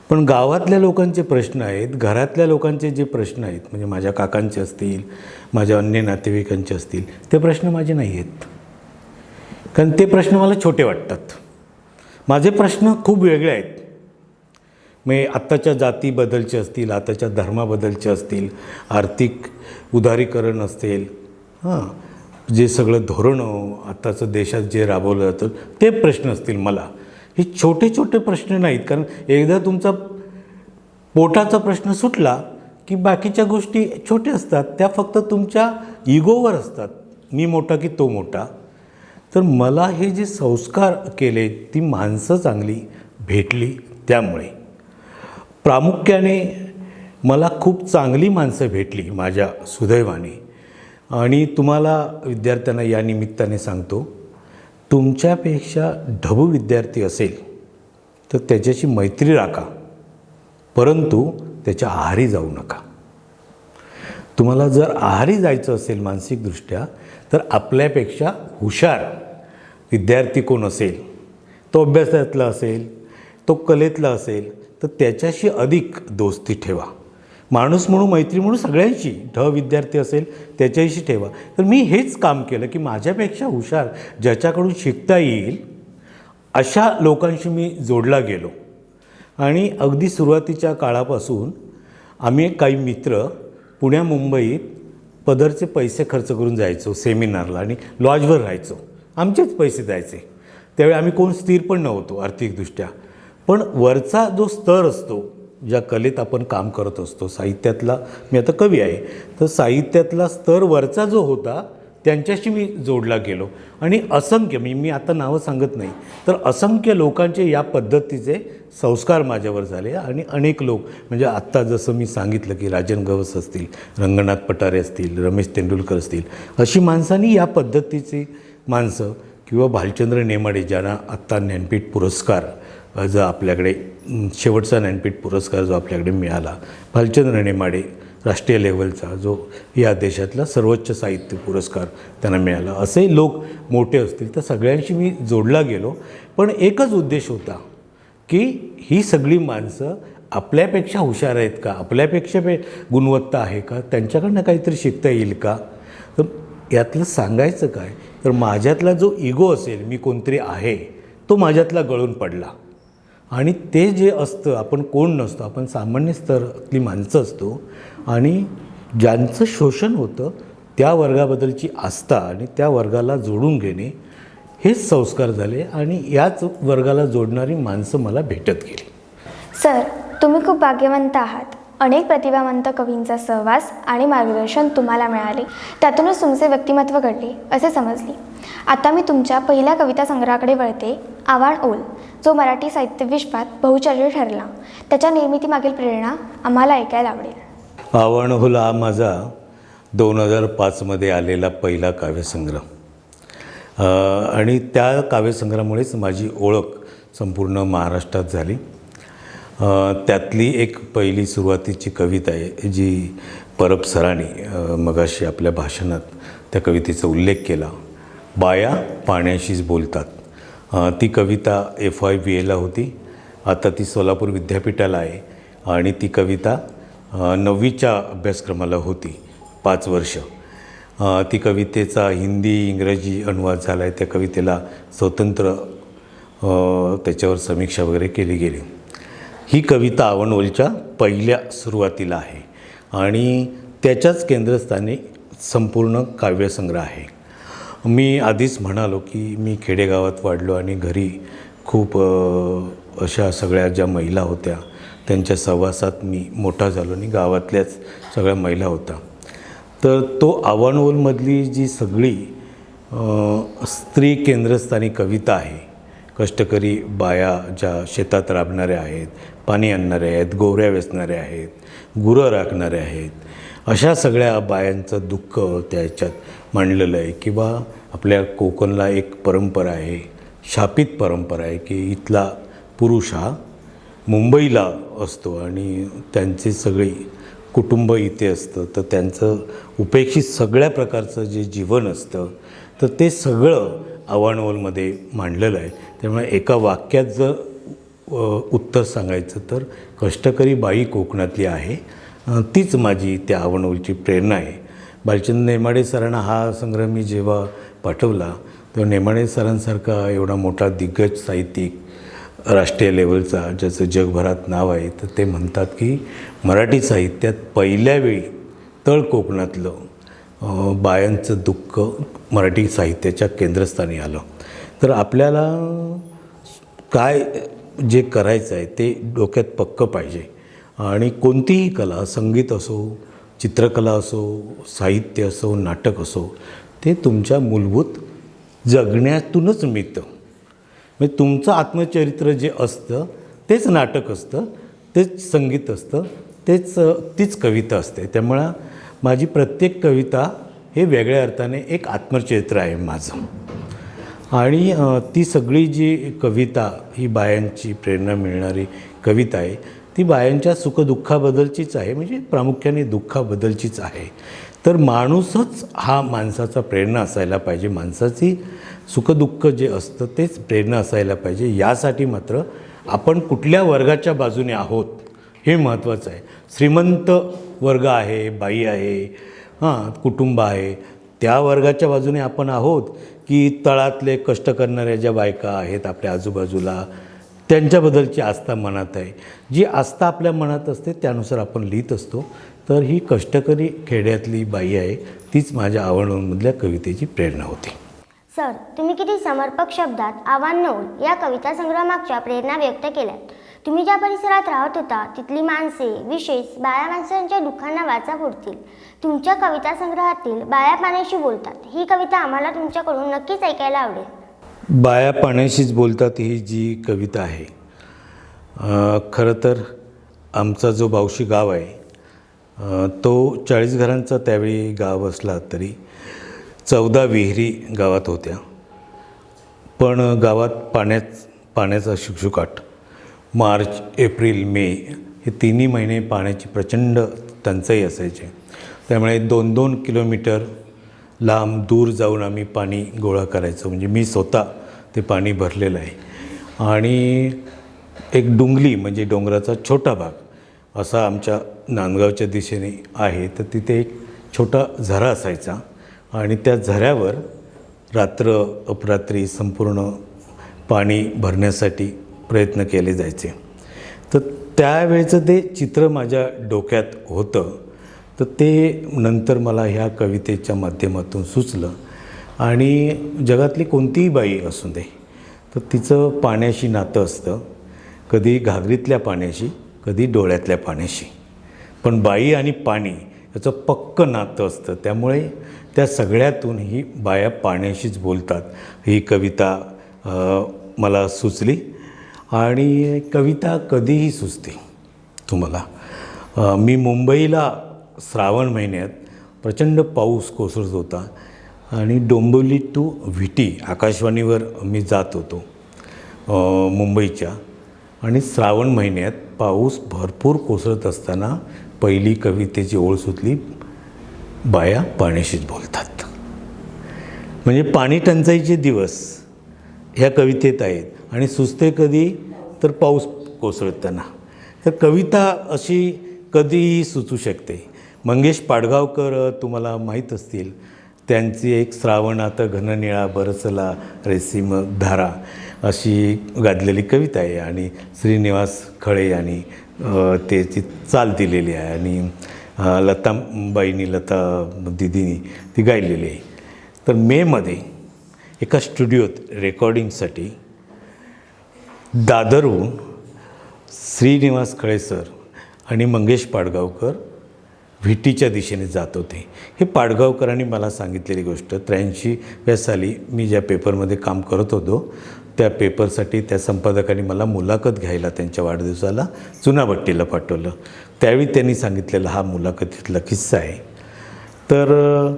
पण गावातल्या लोकांचे प्रश्न आहेत, घरातल्या लोकांचे जे प्रश्न आहेत, म्हणजे माझ्या काकांचे असतील, माझ्या अन्य नातेवाईकांचे असतील, ते प्रश्न माझे नाही आहेत. कारण ते प्रश्न मला छोटे वाटतात. माझे प्रश्न खूप वेगळे आहेत. म्हणजे आत्ताच्या जातीबद्दलचे असतील, आताच्या धर्माबद्दलचे असतील, आर्थिक उदारीकरण असेल, जे सगळं धोरणं आत्ताचं देशात जे राबवलं जातं ते प्रश्न असतील. मला हे छोटे प्रश्न नाहीत. कारण एकदा तुमचा पोटाचा प्रश्न सुटला की बाकीच्या गोष्टी छोट्या असतात, त्या फक्त तुमच्या इगोवर असतात, मी मोठा की तो मोठा. तर मला हे जे संस्कार केले ती माणसं चांगली भेटली, त्यामुळे प्रामुख्याने मला खूप चांगली माणसं भेटली माझ्या सुदैवाने. आणि तुम्हाला विद्यार्थ्यांना या निमित्ताने सांगतो, तुमच्यापेक्षा ढबू विद्यार्थी असेल तर त्याच्याशी मैत्री राखा, परंतु त्याच्या आहारी जाऊ नका. तुम्हाला जर आहारी जायचं असेल मानसिकदृष्ट्या, तर आपल्यापेक्षा हुशार विद्यार्थी कोण असेल, तो अभ्यासातला असेल, तो कलेतला असेल, तर त्याच्याशी अधिक दोस्ती ठेवा. माणूस म्हणून, मैत्री म्हणून सगळ्यांशी, विद्यार्थी असेल त्याच्याशी ठेवा. तर मी हेच काम केलं की माझ्यापेक्षा हुशार, ज्याच्याकडून शिकता येईल अशा लोकांशी मी जोडला गेलो. आणि अगदी सुरुवातीच्या काळापासून आम्ही काही मित्र पुण्या मुंबईत पदरचे पैसे खर्च करून जायचो सेमिनारला आणि लॉजवर राहायचो. आमचेच पैसे द्यायचे. त्यावेळी आम्ही कोण स्थिर पण नव्हतो आर्थिकदृष्ट्या. पण वरचा जो स्तर असतो, ज्या कलेत आपण काम करत असतो, साहित्यातला, मी आता कवी आहे, तर साहित्यातला स्तर वरचा जो होता त्यांच्याशी मी जोडला गेलो आणि असंख्य मी आता नावं सांगत नाही, तर असंख्य लोकांचे या पद्धतीचे संस्कार माझ्यावर झाले. आणि अनेक लोक, म्हणजे आत्ता जसं मी सांगितलं की राजन गवस असतील, रंगनाथ पटारे असतील, रमेश तेंडुलकर असतील, अशी माणसांनी या पद्धतीची माणसं, किंवा भालचंद्र नेमाडे ज्यांना आत्ता ज्ञानपीठ पुरस्कार जो आपल्याकडे शेवटचा ज्ञानपीठ पुरस्कार जो आपल्याकडे मिळाला, भालचंद्र नेमाडे राष्ट्रीय लेवलचा जो या देशातला सर्वोच्च साहित्य पुरस्कार त्यांना मिळाला, असे लोक मोठे असतील, तर सगळ्यांशी मी जोडला गेलो. पण एकच उद्देश होता की ही सगळी माणसं आपल्यापेक्षा हुशार आहेत का, आपल्यापेक्षा गुणवत्ता आहे का, त्यांच्याकडनं काहीतरी शिकता येईल का. तर यातलं सांगायचं काय, तर माझ्यातला जो इगो असेल, मी कोणतरी आहे, तो माझ्यातला गळून पडला. आणि ते जे असतं, आपण कोण नसतो, आपण सामान्य स्तरातली माणसं असतो आणि ज्यांचं शोषण होतं त्या वर्गाबद्दलची आस्था आणि त्या वर्गाला जोडून घेणे, हेच संस्कार झाले आणि याच वर्गाला जोडणारी माणसं मला भेटत गेली. सर, तुम्ही खूप भाग्यवंत आहात. अनेक प्रतिभावंत कवींचा सहवास आणि मार्गदर्शन तुम्हाला मिळाले. त्यातूनच तुमचे व्यक्तिमत्व घडले असे समजले. आता मी तुमच्या पहिल्या कविता संग्रहाकडे वळते, आवाण ओल, जो मराठी साहित्य विश्वात बहुचर्चित ठरला. त्याच्या निर्मितीमागील प्रेरणा आम्हाला ऐकायला आवडेल. आवाण ओल हा माझा 2005मध्ये आलेला पहिला काव्यसंग्रह. आणि त्या काव्यसंग्रहामुळेच माझी ओळख संपूर्ण महाराष्ट्रात झाली. त्यातली एक पहिली सुरुवातीची कविता आहे जी परब सरांनी मगाशी आपल्या भाषणात त्या कवितेचा उल्लेख केला, बाया पाण्याशीच बोलतात. ती कविता FYBAला होती. आता ती सोलापूर विद्यापीठाला आहे आणि ती कविता 9वीच्या अभ्यासक्रमाला होती 5 वर्ष. ती कवितेचा हिंदी इंग्रजी अनुवाद झाला आहे. त्या कवितेला स्वतंत्र त्याच्यावर समीक्षा वगैरे केली गेली. ही कविता आवाण ओलच्या पहिल्या सुरुवातीला आहे आणि त्याच्याच केंद्रस्थानी संपूर्ण काव्यसंग्रह आहे. मी आधीच म्हणालो की मी खेडेगावात वाढलो आणि घरी खूप अशा सगळ्या ज्या महिला होत्या त्यांच्या सहवासात मी मोठा झालो आणि गावातल्याच सगळ्या महिला होत्या. तर तो आवाण ओलमधली जी सगळी स्त्री केंद्रस्थानी कविता आहे, कष्टकरी बाया ज्या शेतात राबणाऱ्या आहेत, पाणी आणणाऱ्या आहेत, गोवऱ्या वेचणाऱ्या आहेत, गुरं राखणाऱ्या आहेत, अशा सगळ्या बायांचं दुःख त्याच्यात मांडलेलं आहे. किंवा आपल्या कोकणला एक परंपरा आहे, शापित परंपरा आहे की इथला पुरुष हा मुंबईला असतो आणि त्यांचे सगळी कुटुंब इथे असतं, तर त्यांचं उपेक्षित सगळ्या प्रकारचं जे जीवन असतं तर ते सगळं आवाण ओलमध्ये मांडलेलं आहे. त्यामुळे एका वाक्यात जर उत्तर सांगायचं तर कष्टकरी बाई कोकणातली आहे, तीच माझी त्या आवाण ओलची प्रेरणा आहे. भालचंद्र नेमाडे सरांना हा संग्रह मी जेव्हा पाठवला तेव्हा नेमाडे सरांसारखा एवढा मोठा दिग्गज साहित्यिक राष्ट्रीय लेवलचा ज्याचं जगभरात नाव आहे, तर ते म्हणतात की मराठी साहित्यात पहिल्या वेळी तळ कोकणातलं बायांचं दुःख मराठी साहित्याच्या केंद्रस्थानी आलं. तर आपल्याला काय जे करायचं आहे ते डोक्यात पक्कं पाहिजे. आणि कोणतीही कला, संगीत असो, चित्रकला असो, साहित्य असो, नाटक असो, ते तुमच्या मूलभूत जगण्यातूनच मिळतं. म्हणजे तुमचं आत्मचरित्र जे असतं तेच नाटक असतं, तेच संगीत असतं, तीच कविता असते. त्यामुळं माझी प्रत्येक कविता हे वेगळ्या अर्थाने एक आत्मचरित्र आहे माझं. आणि ती सगळी जी कविता ही बायांची प्रेरणा मिळणारी कविता आहे, ती बायांच्या सुखदुःखाबद्दलचीच आहे, म्हणजे प्रामुख्याने दुःखाबद्दलचीच आहे. तर माणूसच हा माणसाचा प्रेरणा असायला पाहिजे, माणसाची सुखदुःख जे असतं तेच प्रेरणा असायला पाहिजे. यासाठी मात्र आपण कुठल्या वर्गाच्या बाजूने आहोत हे महत्त्वाचं आहे. श्रीमंत वर्ग आहे, बाई आहे, कुटुंब आहे, त्या वर्गाच्या बाजूने आपण आहोत की तळातले कष्ट करणाऱ्या ज्या बायका आहेत आपल्या आजूबाजूला त्यांच्याबद्दलची आस्था मनात आहे. जी आस्था आपल्या मनात असते त्यानुसार आपण लिहित असतो. तर ही कष्टकरी खेड्यातली बाई आहे, तीच माझ्या आवडमधल्या कवितेची प्रेरणा होती. सर, तुम्ही किती समर्पक शब्दात आव्हान नऊल या कविता संग्रहामागच्या प्रेरणा व्यक्त केल्यात. तुम्ही ज्या परिसरात राहत होता तिथली माणसे, विशेष बाया माणसांच्या दुःखांना वाचा फोडतील. तुमच्या कविता संग्रहातील बाया पाण्याशी बोलतात ही कविता आम्हाला तुमच्याकडून नक्कीच ऐकायला आवडेल. बाया पाण्याशीच बोलतात ही जी कविता आहे, खरं तर आमचा जो बावशी गाव आहे तो 40 घरांचा त्यावेळी गाव असला तरी 14 विहिरी गावात होत्या. पण गावात पाण्याचा शुकशुकाट. मार्च, एप्रिल, मे हे तिन्ही महिने पाण्याची प्रचंड टंचाई असायची. त्यामुळे 2-2 किलोमीटर लांब दूर जाऊन आम्ही पाणी गोळा करायचो. म्हणजे मी स्वतः ते पाणी भरलेलं आहे. आणि एक डुंगली म्हणजे डोंगराचा छोटा भाग असा आमच्या नांदगावच्या दिशेने आहे. तर तिथे एक छोटा झरा असायचा आणि त्या झऱ्यावर रात्र अपरात्री संपूर्ण पाणी भरण्यासाठी प्रयत्न केले जायचे. तर त्यावेळेचं ते चित्र माझ्या डोक्यात होतं. तर ते नंतर मला ह्या कवितेच्या माध्यमातून सुचलं. आणि जगातली कोणतीही बाई असू दे तर तिचं पाण्याशी नातं असतं, कधी घागरीतल्या पाण्याशी, कधी डोळ्यातल्या पाण्याशी. पण बाई आणि पाणी याचं पक्क नातं असतं. त्यामुळे त्या सगळ्यातून ही बाया पाण्याशीच बोलतात ही कविता मला सुचली. आणि कविता कधीही सुचते तुम्हाला. मी मुंबईला श्रावण महिन्यात प्रचंड पाऊस कोसळत होता आणि डोंबिवली टू व्हिटी आकाशवाणीवर मी जात होतो मुंबईच्या. आणि श्रावण महिन्यात पाऊस भरपूर कोसळत असताना पहिली कवितेची ओळ सुचली, बाया पाण्याशीच बोलतात. म्हणजे पाणी टंचाईचे दिवस ह्या कवितेत आहेत. आणि सुचते कधी तर पाऊस कोसळताना. तर कविता अशी कधीही सुचू शकते. मंगेश पाडगावकर तुम्हाला माहीत असतील, त्यांची एक श्रावणात घननिळा बरसला रेशीम धारा अशी गाजलेली कविता आहे. आणि श्रीनिवास खळे यांनी त्याची चाल दिलेली आहे आणि लता दिदीनी ती गायलेली आहे. तर मेमध्ये एका स्टुडिओत रेकॉर्डिंगसाठी दादरहून श्रीनिवास खळे सर आणि मंगेश पाडगावकर व्हिटीच्या दिशेने जात होते. हे पाडगावकरांनी मला सांगितलेली गोष्ट. 83व्या साली मी ज्या पेपरमध्ये काम करत होतो त्या पेपरसाठी त्या संपादकांनी मला मुलाखत घ्यायला त्यांच्या वाढदिवसाला चुनाभट्टीला पाठवलं. त्यावेळी त्यांनी सांगितलेला हा मुलाखतीतला किस्सा आहे. तर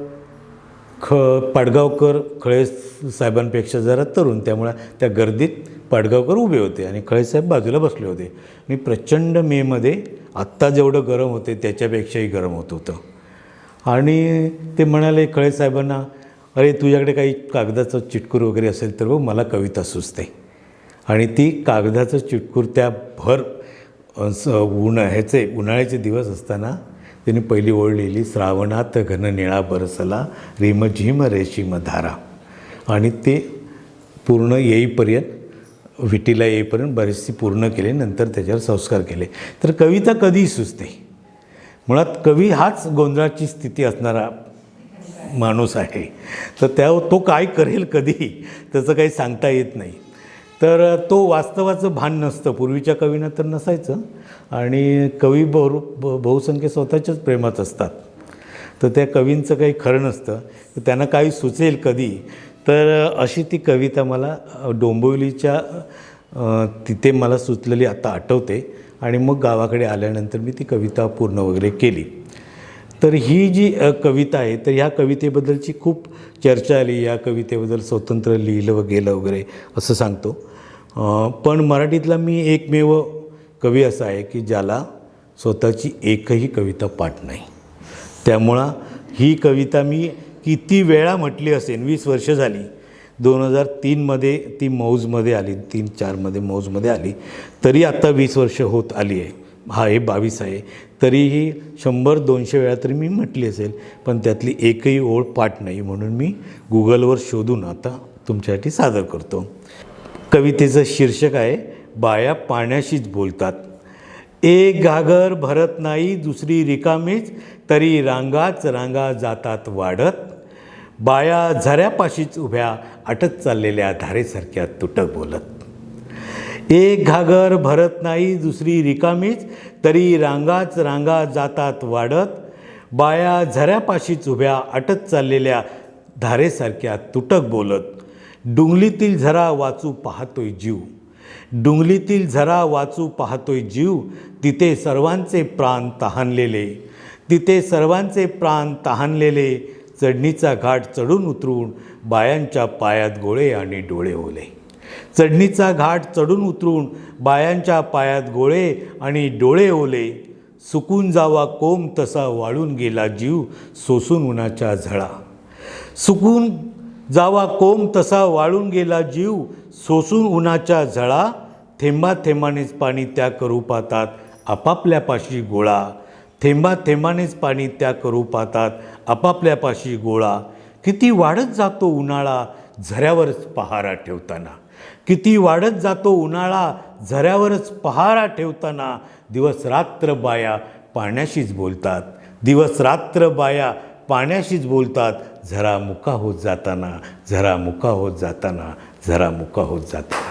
पाडगावकर खळे साहेबांपेक्षा जरा तरुण, त्यामुळे त्या गर्दीत पाडगावकर उभे होते आणि खळेसाहेब बाजूला बसले होते. आणि प्रचंड मेमध्ये आत्ता जेवढं गरम होते त्याच्यापेक्षाही गरम होत होतं. आणि ते म्हणाले खळेसाहेबांना, अरे तुझ्याकडे काही कागदाचं चिटकूर वगैरे असेल तर बघ, मला कविता सुचते. आणि ती कागदाचं चिटकूर त्या भर उन्हाळ्याचे दिवस असताना त्यांनी पहिली ओळ लिहिली, श्रावणात घननिळा बरसला रिमझिम रेशीम धारा. आणि ते पूर्ण येईपर्यंत व्हिटीला येईपर्यंत बरेचसे पूर्ण केले. नंतर त्याच्यावर संस्कार केले. तर कविता कधीही सुचते. मुळात कवी हाच गोंधळाची स्थिती असणारा माणूस आहे. तर तो काय करेल कधी त्याचं काही सांगता येत नाही. तर तो वास्तवाचं भान नसतं. पूर्वीच्या कवींना तर नसायचं. आणि कवी बहुसंख्य स्वतःच्याच प्रेमात असतात. तर त्या कवींचं काही खरं नसतं. त्यांना काही सुचेल कधी. तर अशी ती कविता मला डोंबिवलीच्या तिथे मला सुचलेली आता आठवते. आणि मग गावाकडे आल्यानंतर मी ती कविता पूर्ण वगैरे केली. तर ही जी कविता आहे तर ह्या कवितेबद्दलची खूप चर्चा आली. या कवितेबद्दल स्वतंत्र लिहिलं गेलं वगैरे असं सांगतो. पण मराठीतला मी एकमेव कवी असा आहे की ज्याला स्वतःची एकही कविता पाठ नाही. त्यामुळं ही कविता मी किती वेळा म्हटली असेल, 20 वर्ष झाली. 2003मध्ये ती मौजमध्ये आली, 3-4मध्ये मौजमध्ये आली. तरी आता 20 वर्ष होत आली आहे. हा हे 22 आहे. तरीही 100-200 वेळा तरी मी म्हटली असेल. पण त्यातली एकही ओळ पाठ नाही. म्हणून मी गुगलवर शोधून आता तुमच्यासाठी सादर करतो. कवितेचं शीर्षक आहे बाया पाण्याशीच बोलतात. एक घागर भरत नाही दुसरी रिकामीच, तरी रांगाच रांगा जातात वाढत. बाया झऱ्यापाशीच उभ्या आटत चाललेल्या धारेसारख्या तुटक बोलत. एक घागर भरत नाही दुसरी रिकामीच, तरी रांगाच रांगा जातात वाढत. बाया झऱ्यापाशीच उभ्या आटत चाललेल्या धारेसारख्या तुटक बोलत. डुंगलीतील झरा वाचू पाहतोय जीव, डुंगलीतील झरा वाचू पाहतोय जीव, तिथे सर्वांचे प्राण तहानलेले, तिथे सर्वांचे प्राण तहानलेले. चढणीचा घाट चढून उतरून बायांच्या पायात गोळे आणि डोळे ओले. चढणीचा घाट चढून उतरून बायांच्या पायात गोळे आणि डोळे ओले. सुकून जावा कोंब तसा वाळून गेला जीव, सोसून उन्हाच्या झळा. सुकून जावा कोंब तसा वाळून गेला जीव, सोसून उन्हाच्या झळा. थेंबा थेंबानेच पाणी त्या करू पाहतात आपापल्यापाशी गोळा. थेंबा थेंबानेच पाणी त्या करू पाहतात आपापल्यापाशी गोळा. किती वाढत जातो उन्हाळा झऱ्यावरच पहारा ठेवताना, किती वाढत जातो उन्हाळा झऱ्यावरच पहारा ठेवताना. दिवस रात्र बाया पाण्याशीच बोलतात, दिवस रात्र बाया पाण्याशीच बोलतात. झरा मुका होत जाताना, झरा मुका होत जाताना, झरा मुका होत जाताना.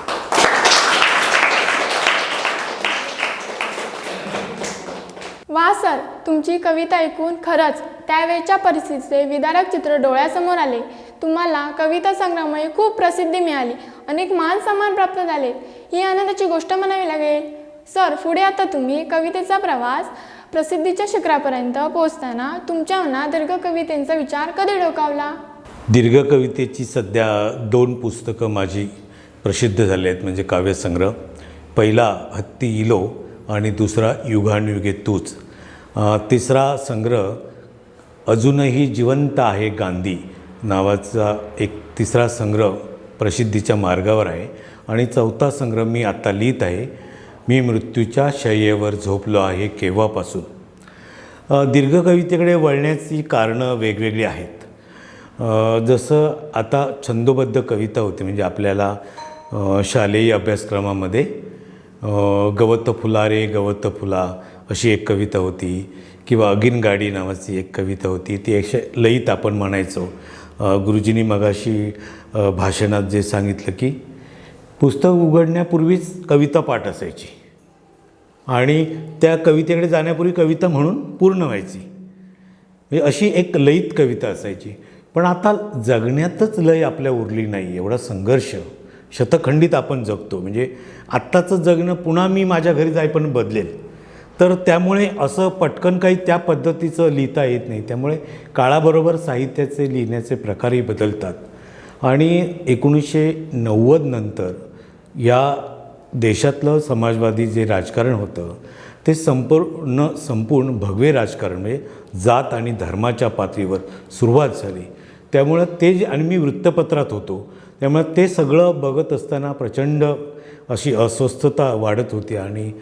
वा सर, तुमची कविता ऐकून खरंच त्यावेळच्या परिस्थितीचे विदारक चित्र डोळ्यासमोर आले. तुम्हाला कविता संग्रहामुळे खूप प्रसिद्धी मिळाली, अनेक मान सन्मान प्राप्त झाले. ही आनंदाची गोष्ट म्हणावी लागेल. सर, पुढे आता तुम्ही कवितेचा प्रवास प्रसिद्धीच्या शिखरापर्यंत पोहोचताना तुमच्या मनात दीर्घ कवितेचा विचार कधी डोकावला? दीर्घ कवितेची सध्या 2 पुस्तकं माझी प्रसिद्ध झाली आहेत, म्हणजे काव्यसंग्रह. पहिला हत्ती इलो आणि दुसरा युगानुयुगे तूच. तिसरा संग्रह अजूनही जिवंत आहे गांधी नावाचा एक तिसरा संग्रह प्रसिद्धीच्या मार्गावर आहे. आणि चौथा संग्रह मी आत्ता लिहित आहे, मी मृत्यूच्या शय्येवर झोपलो आहे केव्हापासून. दीर्घ कवितेकडे वळण्याची कारणं वेगवेगळी आहेत. जसं आता छंदोबद्ध कविता होती, म्हणजे आपल्याला शालेय अभ्यासक्रमामध्ये गवत फुला रे गवत फुला अशी एक कविता होती, किंवा अगिन गाडी नावाची एक कविता होती. ती लयीत आपण म्हणायचो. गुरुजींनी मगाशी भाषणात जे सांगितलं की पुस्तक उघडण्यापूर्वीच कविता पाठ असायची आणि त्या कवितेकडे जाण्यापूर्वी कविता म्हणून पूर्ण व्हायची, म्हणजे अशी एक लयीत कविता असायची. पण आता जगण्यातच लय आपल्या उरली नाही. एवढा संघर्ष शतखंडित आपण जगतो, म्हणजे आत्ताचं जगणं पुन्हा मी माझ्या घरी जाईपर्यंत बदलेल. तर त्यामुळे असं पटकन काही त्या पद्धतीचं लिहिता येत नाही. त्यामुळे काळाबरोबर साहित्याचे लिहिण्याचे प्रकारही बदलतात. आणि 1990 नंतर या देशातलं समाजवादी जे राजकारण होतं ते संपूर्ण भगवे राजकारण, म्हणजे जात आणि धर्माच्या पातळीवर सुरुवात झाली. त्यामुळं ते जे, आणि मी वृत्तपत्रात होतो, त्यामुळे ते सगळं बघत असताना प्रचंड अशी अस्वस्थता वाढत होती. आणि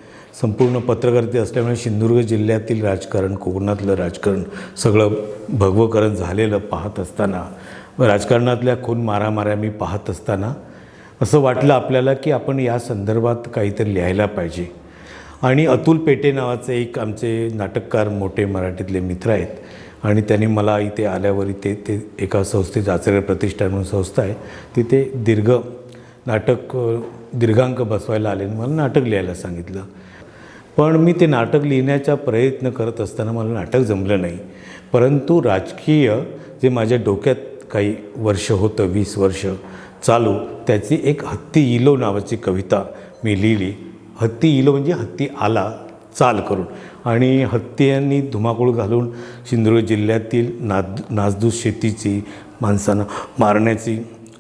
संपूर्ण पत्रकारिता असल्यामुळे सिंधुदुर्ग जिल्ह्यातील राजकारण, कोकणातलं राजकारण सगळं भगवकरण झालेलं पाहत असताना, राजकारणातल्या खून मारामाऱ्या मी पाहत असताना असं वाटलं आपल्याला की आपण या संदर्भात काहीतरी लिहायला पाहिजे. आणि अतुल पेटे नावाचे एक आमचे नाटककार मोठे मराठीतले मित्र आहेत, आणि त्यांनी मला इथे आल्यावर ते एका संस्थेत आचार्य प्रतिष्ठान म्हणून संस्था आहे, तिथे दीर्घांक बसवायला आले, मला नाटक लिहायला सांगितलं. पण मी ते नाटक लिहिण्याचा प्रयत्न करत असताना मला नाटक जमलं नाही. परंतु राजकीय जे माझ्या डोक्यात काही वर्ष होतं, 20 वर्ष चालू, त्याची एक हत्ती इलो नावाची कविता मी लिहिली. हत्ती इलो म्हणजे हत्ती आला चाल करून, आणि हत्तीयांनी धुमाकूळ घालून सिंधुदुर्ग जिल्ह्यातील नासधूस शेतीची, माणसांना मारण्याची,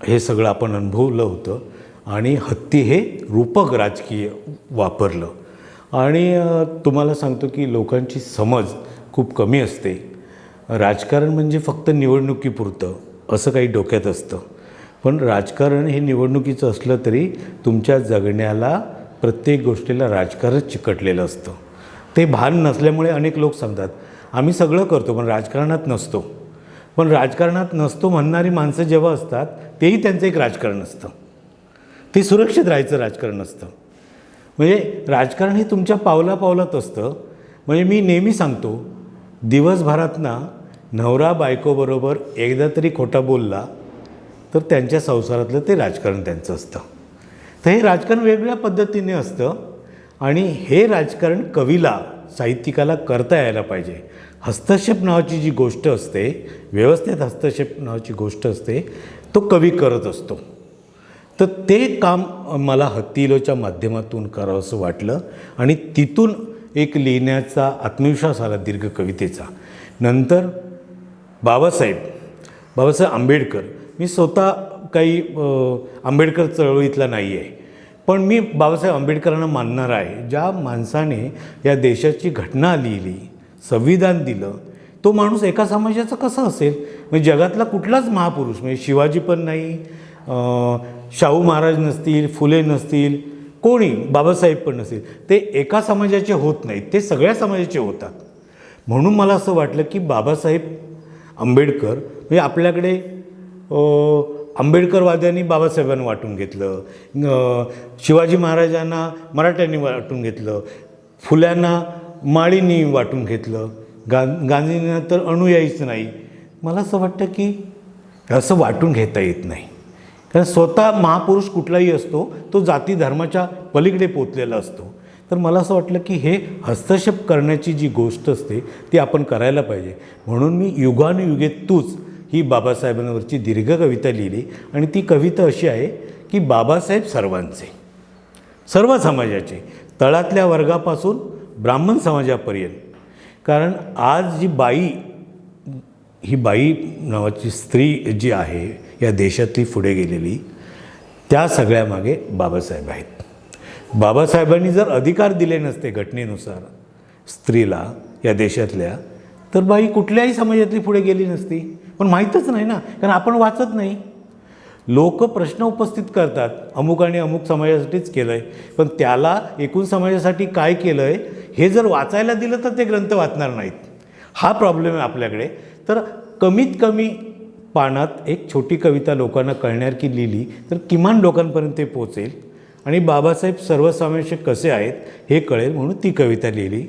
हे सगळं आपण अनुभवलं होतं. आणि हत्ती हे रूपक राजकीय वापरलं. आणि तुम्हाला सांगतो की लोकांची समज खूप कमी असते. राजकारण म्हणजे फक्त निवडणुकीपुरतं असं काही डोक्यात असतं. पण राजकारण हे निवडणुकीचं असलं तरी तुमच्या जगण्याला प्रत्येक गोष्टीला राजकारण चिकटलेलं असतं. ते भान नसल्यामुळे अनेक लोक सांगतात आम्ही सगळं करतो पण राजकारणात नसतो. पण राजकारणात नसतो म्हणणारी माणसं जेव्हा असतात तेही त्यांचं एक राजकारण असतं. ते सुरक्षित राहायचं राजकारण असतं. म्हणजे राजकारण हे तुमच्या पावलापावलात असतं. म्हणजे मी नेहमी सांगतो, दिवसभरात ना नवरा बायकोबरोबर एकदा तरी खोटा बोलला तर त्यांच्या संसारातलं ते राजकारण त्यांचं असतं. तर हे राजकारण वेगवेगळ्या पद्धतीने असतं आणि हे राजकारण कवीला, साहित्यिकाला करता यायला पाहिजे. हस्तक्षेप नावाची जी गोष्ट असते, व्यवस्थित हस्तक्षेप नावाची गोष्ट असते, तो कवी करत असतो. तर ते काम मला हत्तीलोच्या माध्यमातून करावंसं वाटलं आणि तिथून एक लिहिण्याचा आत्मविश्वास आला दीर्घ कवितेचा. नंतर बाबासाहेब आंबेडकर, मी स्वतः काही आंबेडकर चळवळीतला नाही आहे, पण मी बाबासाहेब आंबेडकरांना मानणारा आहे. ज्या माणसाने या देशाची घटना लिहिली, संविधान दिलं, तो माणूस एका समाजाचा कसा असेल? म्हणजे जगातला कुठलाच महापुरुष, म्हणजे शिवाजी पण नाही, शाहू महाराज नसतील, फुले नसतील, कोणी, बाबासाहेब पण नसतील, ते एका समाजाचे होत नाहीत, ते सगळ्या समाजाचे होतात. म्हणून मला असं वाटलं की बाबासाहेब आंबेडकर म्हणजे आपल्याकडे आंबेडकरवाद्यांनी बाबासाहेबांना वाटून घेतलं, शिवाजी महाराजांना मराठ्यांनी वाटून घेतलं, फुल्यांना माळींनी वाटून घेतलं, गांधींना तर अनुयायीच नाही. मला असं वाटतं की असं वाटून घेता येत नाही, कारण स्वतः महापुरुष कुठलाही असतो तो जाती धर्माच्या पलीकडे पोचलेला असतो. तर मला असं वाटलं की हे हस्तक्षेप करण्याची जी गोष्ट असते ती आपण करायला पाहिजे. म्हणून मी युगानुयुगे तूच ही बाबासाहेबांवरची दीर्घ कविता लिहिली आणि ती कविता अशी आहे की बाबासाहेब सर्वांचे, सर्व समाजाचे, तळातल्या वर्गापासून ब्राह्मण समाजापर्यंत. कारण आज ही बाई नावाची स्त्री जी आहे या देशातली पुढे गेलेली, त्या सगळ्यामागे बाबासाहेब आहेत. बाबासाहेबांनी जर अधिकार दिले नसते घटनेनुसार स्त्रीला या देशातल्या, तर बाई कुठल्याही समाजातली पुढे गेली नसती. पण माहीतच नाही ना, कारण आपण वाचत नाही. लोक प्रश्न उपस्थित करतात, अमुक आणि अमुक समाजासाठीच केलं आहे, पण त्याला एकूण समाजासाठी काय केलं आहे हे जर वाचायला दिलं तर ते ग्रंथ वाचणार नाहीत. हा प्रॉब्लेम आहे आपल्याकडे. तर कमीत कमी पानात एक छोटी कविता लोकांना कळण्यासारखी लिहिली तर किमान लोकांपर्यंत ते पोचेल आणि बाबासाहेब सर्वसमावेशक कसे आहेत हे कळेल, म्हणून ती कविता लिहिली.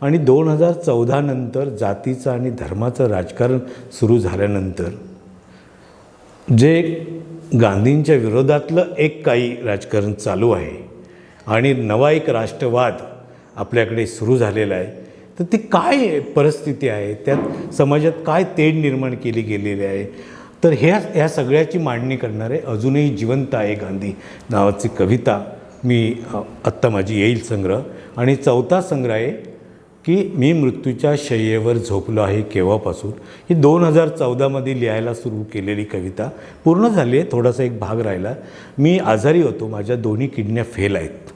आणि 2014 नंतर जातीचं आणि धर्माचं राजकारण सुरू झाल्यानंतर जे गांधींच्या विरोधातलं एक काही राजकारण चालू आहे आणि नवा एक राष्ट्रवाद आपल्याकडे सुरू झालेला आहे, तर ती काय परिस्थिती आहे, त्यात समाजात काय तेढ निर्माण केली गेलेली आहे, तर ह्या सगळ्याची मांडणी करणारे अजूनही जिवंत आहे गांधी नावाची कविता मी आत्ता माझी येईल संग्रह. आणि चौथा संग्रह आहे की मी मृत्यूच्या शय्येवर झोपलो आहे केव्हापासून, ही 2014मध्ये लिहायला सुरू केलेली कविता पूर्ण झाली आहे. थोडासा एक भाग राहिला. मी आजारी होतो, माझ्या दोन्ही किडन्या फेल आहेत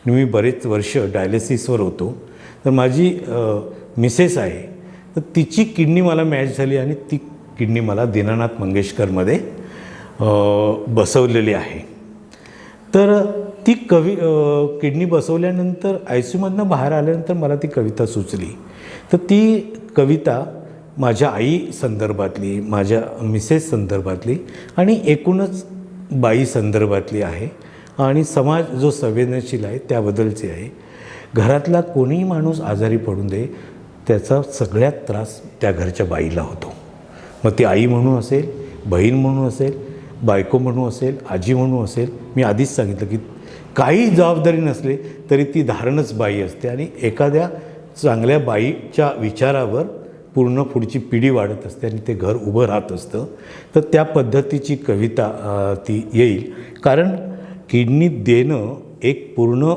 आणि मी बरेच वर्ष डायलिसिसवर होतो. तर माझी मिसेस आहे, तर तिची किडनी मला मॅच झाली आणि ती किडनी मला दीनानाथ मंगेशकरमध्ये बसवलेली आहे. तर ती किडनी बसवल्यानंतर ICUमधनं बाहेर आल्यानंतर मला ती कविता सुचली. तर ती कविता माझ्या आई संदर्भातली, माझ्या मिसेस संदर्भातली आणि एकूणच बाई संदर्भातली आहे आणि समाज जो संवेदनशील आहे त्याबद्दलची आहे. घरातला कोणीही माणूस आजारी पडून दे, त्याचा सगळ्यात त्रास त्या घरच्या बाईला होतो. मग ती आई म्हणून असेल, बहीण म्हणून असेल, बायको म्हणून असेल, आजी म्हणून असेल. मी आधीच सांगितलं की काही जबाबदारी नसले तरी ती धारणच बाई असते आणि एखाद्या चांगल्या बाईच्या विचारावर पूर्ण पुढची पिढी वाढत असते आणि ते घर उभं राहत असतं. तर त्या पद्धतीची कविता ती येईल. कारण किडनी देणं एक पूर्ण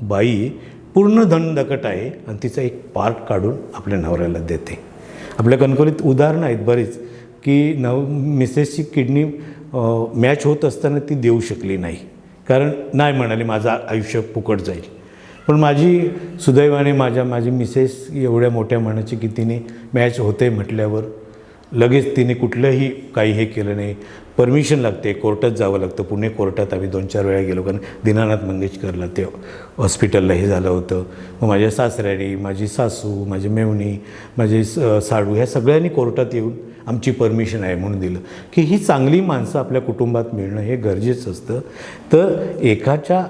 बाई पूर्ण धनदकट आहे आणि तिचा एक पार्ट काढून आपल्या नवऱ्याला देते. आपल्या कणकवलीत उदाहरणं आहेत बरीच की मिसेसची किडनी मॅच होत असताना ती देऊ शकली नाही, कारण नाही म्हणाली माझं आयुष्य फुकट जाईल. पण माझी सुदैवाने माझी मिसेस एवढ्या मोठ्या मनाची की तिने मॅच होते म्हटल्यावर लगेच तिने कुठलंही काही हे केलं नाही. परमिशन लागते, कोर्टात जावं लागतं. पुणे कोर्टात आम्ही 2-4 वेळा गेलो, कारण दीनानाथ मंगेशकरला ते हॉस्पिटलला हे झालं होतं. मग माझ्या सासऱ्यानी, माझी सासू, माझी मेवणी, माझे साडू ह्या सगळ्यांनी कोर्टात येऊन आमची परमिशन आहे म्हणून दिलं, की ही चांगली माणसं आपल्या कुटुंबात मिळणं हे गरजेचं असतं. तर एकाच्या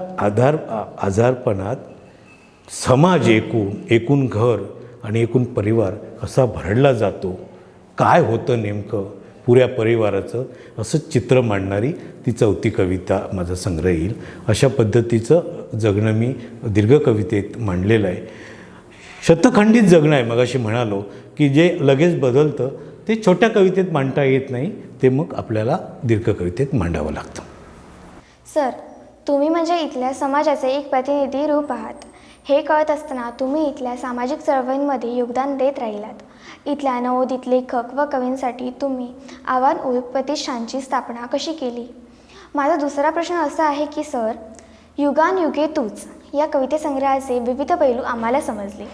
आजारपणात समाज एकूण घर आणि एकूण परिवार कसा भरडला जातो, काय होतं नेमकं पुऱ्या परिवाराचं, असं चित्र मांडणारी ती 4थी कविता माझा संग्रह येईल. अशा पद्धतीचं जगणं मी दीर्घ कवितेत मांडलेलं आहे. शतखंडित जगणं आहे. मगाशी म्हणालो की जे लगेच बदलतं ते छोट्या कवितेत मांडता येत नाही, ते मग आपल्याला दीर्घ कवितेत मांडावं लागतं. सर, तुम्ही म्हणजे इथल्या समाजाचे एक प्रतिनिधी रूप आहात. हे कळत असताना तुम्ही इथल्या सामाजिक चळवळींमध्ये योगदान देत राहिलात. इथल्या नवोदित लेखक व कवींसाठी तुम्ही आव्हान उल्क प्रतिष्ठानची स्थापना कशी केली? माझा दुसरा प्रश्न असा आहे की सर, युगानयुगे तूच या कवितेसंग्रहाचे विविध पैलू आम्हाला समजले.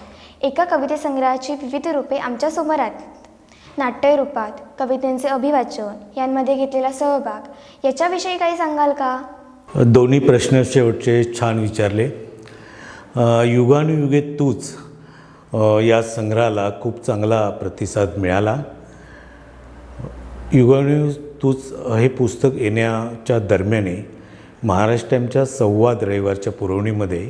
एका कवितेसंग्रहाची विविध रूपे आमच्यासमोर आहेत. नाट्य रूपात, कवितेंचे अभिवाचन यांमध्ये घेतलेला सहभाग याच्याविषयी काही सांगाल का? दोन्ही प्रश्न शेवटचे छान विचारले. युगानुयुगे तूच या संग्रहाला खूप चांगला प्रतिसाद मिळाला. युगानुयुगे तूच हे पुस्तक येण्याच्या दरम्याने महाराष्ट्र टाईमच्या संवाद रविवारच्या पुरवणीमध्ये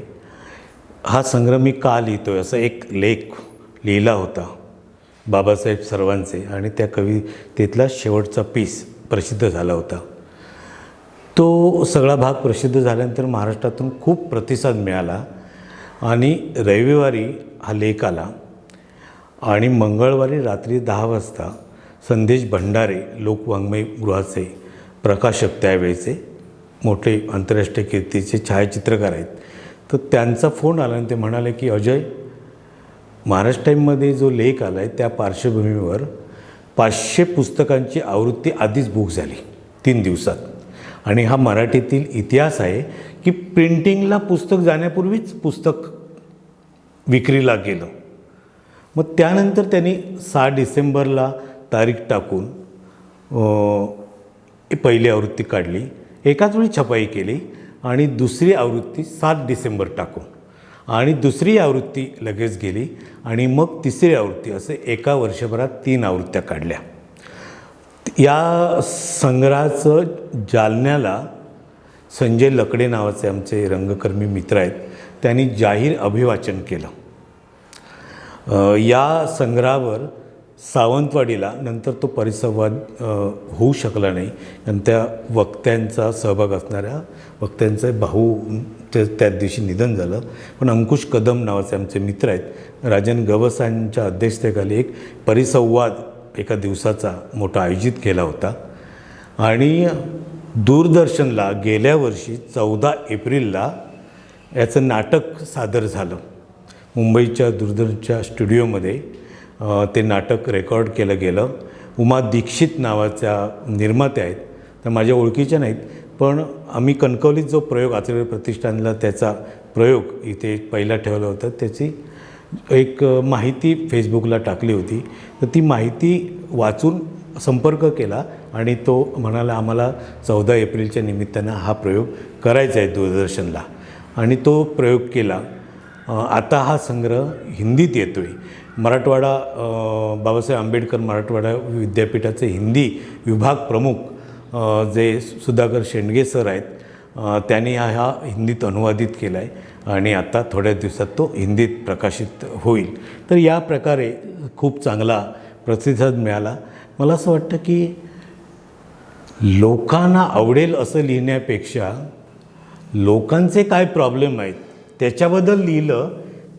हा संग्रह मी का लिहितो आहे असा एक लेख लिहिला होता बाबासाहेब सर्वांचे, आणि त्या कवितेतला शेवटचा पीस प्रसिद्ध झाला होता. तो सगळा भाग प्रसिद्ध झाल्यानंतर महाराष्ट्रातून खूप प्रतिसाद मिळाला आणि रविवारी हा लेख आला आणि मंगळवारी रात्री 10 वाजता संदेश भंडारे लोकवाङ्मय गृहाचे प्रकाशक, त्यावेळेचे मोठे आंतरराष्ट्रीय कीर्तीचे छायाचित्रकार आहेत, तर त्यांचा फोन आला आणि ते म्हणाले की अजय, महाराष्ट्र टाईममध्ये जो लेख आला आहे त्या पार्श्वभूमीवर 500 पुस्तकांची आवृत्ती आधीच बुक झाली 3 दिवसात, आणि हा मराठीतील इतिहास आहे की प्रिंटिंगला पुस्तक जाण्यापूर्वीच पुस्तक विक्रीला गेलं. मग त्यानंतर त्यांनी 6 डिसेंबरला तारीख टाकून पहिली आवृत्ती काढली, एकाच वेळी छपाई केली, आणि दुसरी आवृत्ती 7 डिसेंबर टाकून, आणि दुसरी आवृत्ती लगेच गेली, आणि मग तिसरी आवृत्ती, असे एका वर्षभरात 3 आवृत्त्या काढल्या. या संग्रहाचं जालन्याला संजय लकडे नावाचे आमचे रंगकर्मी मित्र आहेत, त्यांनी जाहीर अभिवाचन केलं. या संग्रहावर सावंतवाडीला नंतर तो परिसंवाद होऊ शकला नाही, कारण त्या वक्त्यांचा सहभाग असणाऱ्या वक्त्यांचे भाऊ त्या दिवशी निधन झालं. पण अंकुश कदम नावाचे आमचे मित्र आहेत, राजन गवसांच्या अध्यक्षतेखाली एक परिसंवाद एका दिवसाचा मोठा आयोजित केला होता, आणि दूरदर्शनला गेल्या वर्षी 14 एप्रिलला याचं नाटक सादर झालं. मुंबईच्या दूरदर्शनच्या स्टुडिओमध्ये ते नाटक रेकॉर्ड केलं गेलं. उमा दीक्षित नावाच्या निर्मात्या आहेत, तर माझ्या ओळखीच्या नाहीत, पण आम्ही कणकवलीत जो प्रयोग आचरेकर प्रतिष्ठानला त्याचा प्रयोग इथे पहिला ठेवला होता, त्याची एक माहिती फेसबुकला टाकली होती. तर ती माहिती वाचून संपर्क केला आणि तो म्हणाला आम्हाला 14 एप्रिलच्या निमित्तानं हा प्रयोग करायचा आहे दूरदर्शनला, आणि तो प्रयोग केला. आता हा संग्रह हिंदीत येतो आहे. मराठवाडा बाबासाहेब आंबेडकर मराठवाडा विद्यापीठाचे हिंदी विभाग प्रमुख जे सुधाकर शेंडगे सर आहेत, त्यांनी हा हिंदीत अनुवादित केला आहे, आणि आता थोड्या दिवसात तो हिंदीत प्रकाशित होईल. तर या प्रकारे खूप चांगला प्रतिसाद मिळाला. मला असं वाटतं की लोकांना आवडेल असं लिहिण्यापेक्षा लोकांचे काय प्रॉब्लेम आहेत त्याच्याबद्दल लिहिलं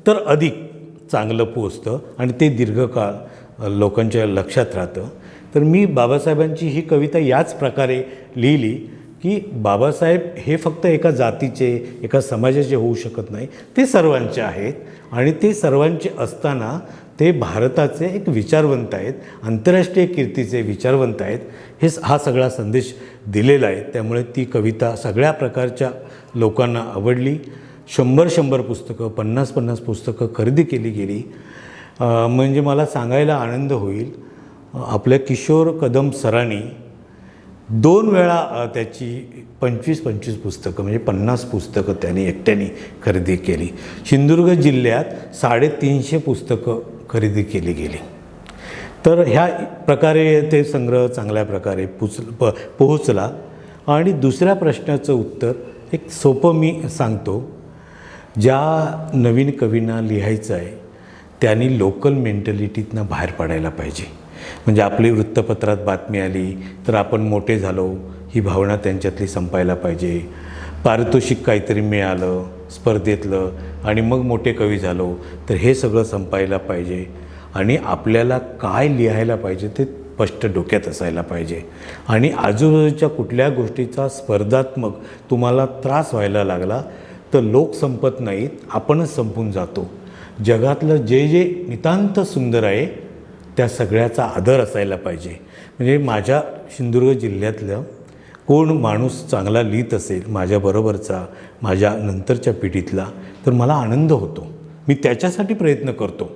तर अधिक चांगलं पोचतं आणि ते दीर्घकाळ लोकांच्या लक्षात राहतं. तर मी बाबासाहेबांची ही कविता याच प्रकारे लिहिली की बाबासाहेब हे फक्त एका जातीचे, एका समाजाचे होऊ शकत नाही, ते सर्वांचे आहेत, आणि ते सर्वांचे असताना ते भारताचे एक विचारवंत आहेत, आंतरराष्ट्रीय कीर्तीचे विचारवंत आहेत. हा सगळा संदेश दिलेला आहे. त्यामुळे ती कविता सगळ्या प्रकारच्या लोकांना आवडली. 100 पुस्तकं, 50 पुस्तकं खरेदी केली गेली. म्हणजे मला सांगायला आनंद होईल आपल्या किशोर कदम सरांनी 2 वेळा त्याची 25 पुस्तकं म्हणजे 50 पुस्तकं त्यांनी एकट्याने खरेदी केली. सिंधुदुर्ग जिल्ह्यात 350 पुस्तकं खरेदी केली गेली. तर ह्या प्रकारे ते संग्रह चांगल्या प्रकारे पोहोचला. आणि दुसऱ्या प्रश्नाचं उत्तर एक सोपं मी सांगतो. ज्या नवीन कवींना लिहायचं आहे त्यांनी लोकल मेंटॅलिटीतनं बाहेर पडायला पाहिजे. म्हणजे आपली वृत्तपत्रात बातमी आली तर आपण मोठे झालो ही भावना त्यांच्यातली संपायला पाहिजे. पारितोषिक काहीतरी मिळालं स्पर्धेतलं आणि मग मोठे कवी झालो तर हे सगळं संपायला पाहिजे. आणि आपल्याला काय लिहायला पाहिजे ते स्पष्ट डोक्यात असायला पाहिजे. आणि आजूबाजूच्या कुठल्या गोष्टीचा स्पर्धात्मक तुम्हाला त्रास व्हायला लागला तर लोक संपत नाहीत, आपणच संपून जातो. जगातलं जे जे नितांत सुंदर आहे त्या सगळ्याचा आदर असायला पाहिजे. म्हणजे माझ्या सिंधुदुर्ग जिल्ह्यातलं कोण माणूस चांगला लिहित असेल माझ्याबरोबरचा, माझ्या नंतरच्या पिढीतला, तर मला आनंद होतो. मी त्याच्यासाठी प्रयत्न करतो.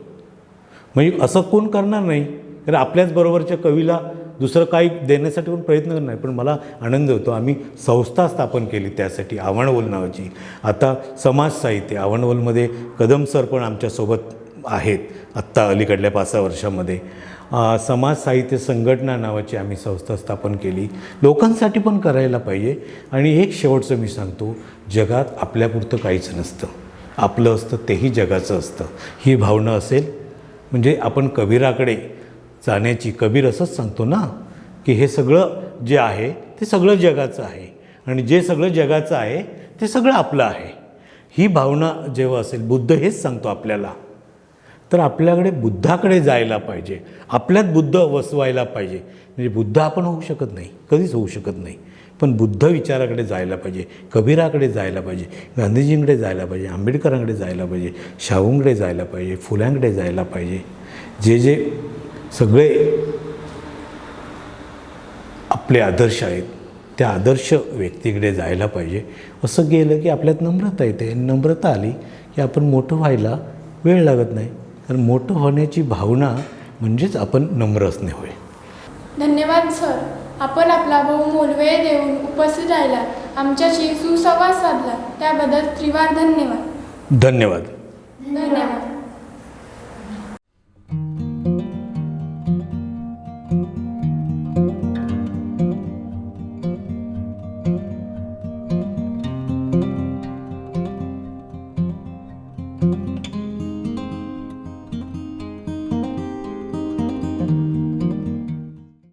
म्हणजे असं कोण करणार नाही तर आपल्याच बरोबरच्या कवीला दुसरं काही देण्यासाठी पण प्रयत्न करणार नाही. पण मला आनंद होतो. आम्ही संस्था स्थापन केली त्यासाठी, आवणवल नावाची. आता समाज साहित्य आवणवलमध्ये कदम सर पण आमच्यासोबत आहेत आत्ता अलीकडल्या 5-6 वर्षामध्ये. समाज साहित्य संघटना नावाची आम्ही संस्था स्थापन केली. लोकांसाठी पण करायला पाहिजे. आणि एक शेवटचं मी सांगतो, जगात आपल्यापुरतं काहीच नसतं, आपलं असतं तेही जगाचं असतं. ही भावना असेल म्हणजे आपण कबीराकडे जाण्याची, कबीर असंच सांगतो ना की हे सगळं जे आहे ते सगळं जगाचं आहे आणि जे सगळं जगाचं आहे ते सगळं आपलं आहे. ही भावना जेव्हा असेल, बुद्ध हेच सांगतो आपल्याला, तर आपल्याकडे बुद्धाकडे जायला पाहिजे. आपल्यात बुद्ध वसवायला पाहिजे. म्हणजे बुद्ध आपण होऊ शकत नाही, कधीच होऊ शकत नाही, पण बुद्ध विचाराकडे जायला पाहिजे, कबीराकडे जायला पाहिजे, गांधीजींकडे जायला पाहिजे, आंबेडकरांकडे जायला पाहिजे, शाहूंकडे जायला पाहिजे, फुल्यांकडे जायला पाहिजे. जे जे सगळे आपले आदर्श आहेत त्या आदर्श व्यक्तीकडे जायला पाहिजे. असं गेलं की आपल्यात नम्रता येते. नम्रता आली की आपण मोठं व्हायला वेळ लागत नाही. कारण मोठं होण्याची भावना म्हणजेच आपण नम्र असणे होय. धन्यवाद सर. आपण आपला बहुमोल वेळ देऊन उपस्थित राहिलात, आमच्याशी सुसंवाद साधला त्याबद्दल त्रिवार धन्यवाद. धन्यवाद. धन्यवाद.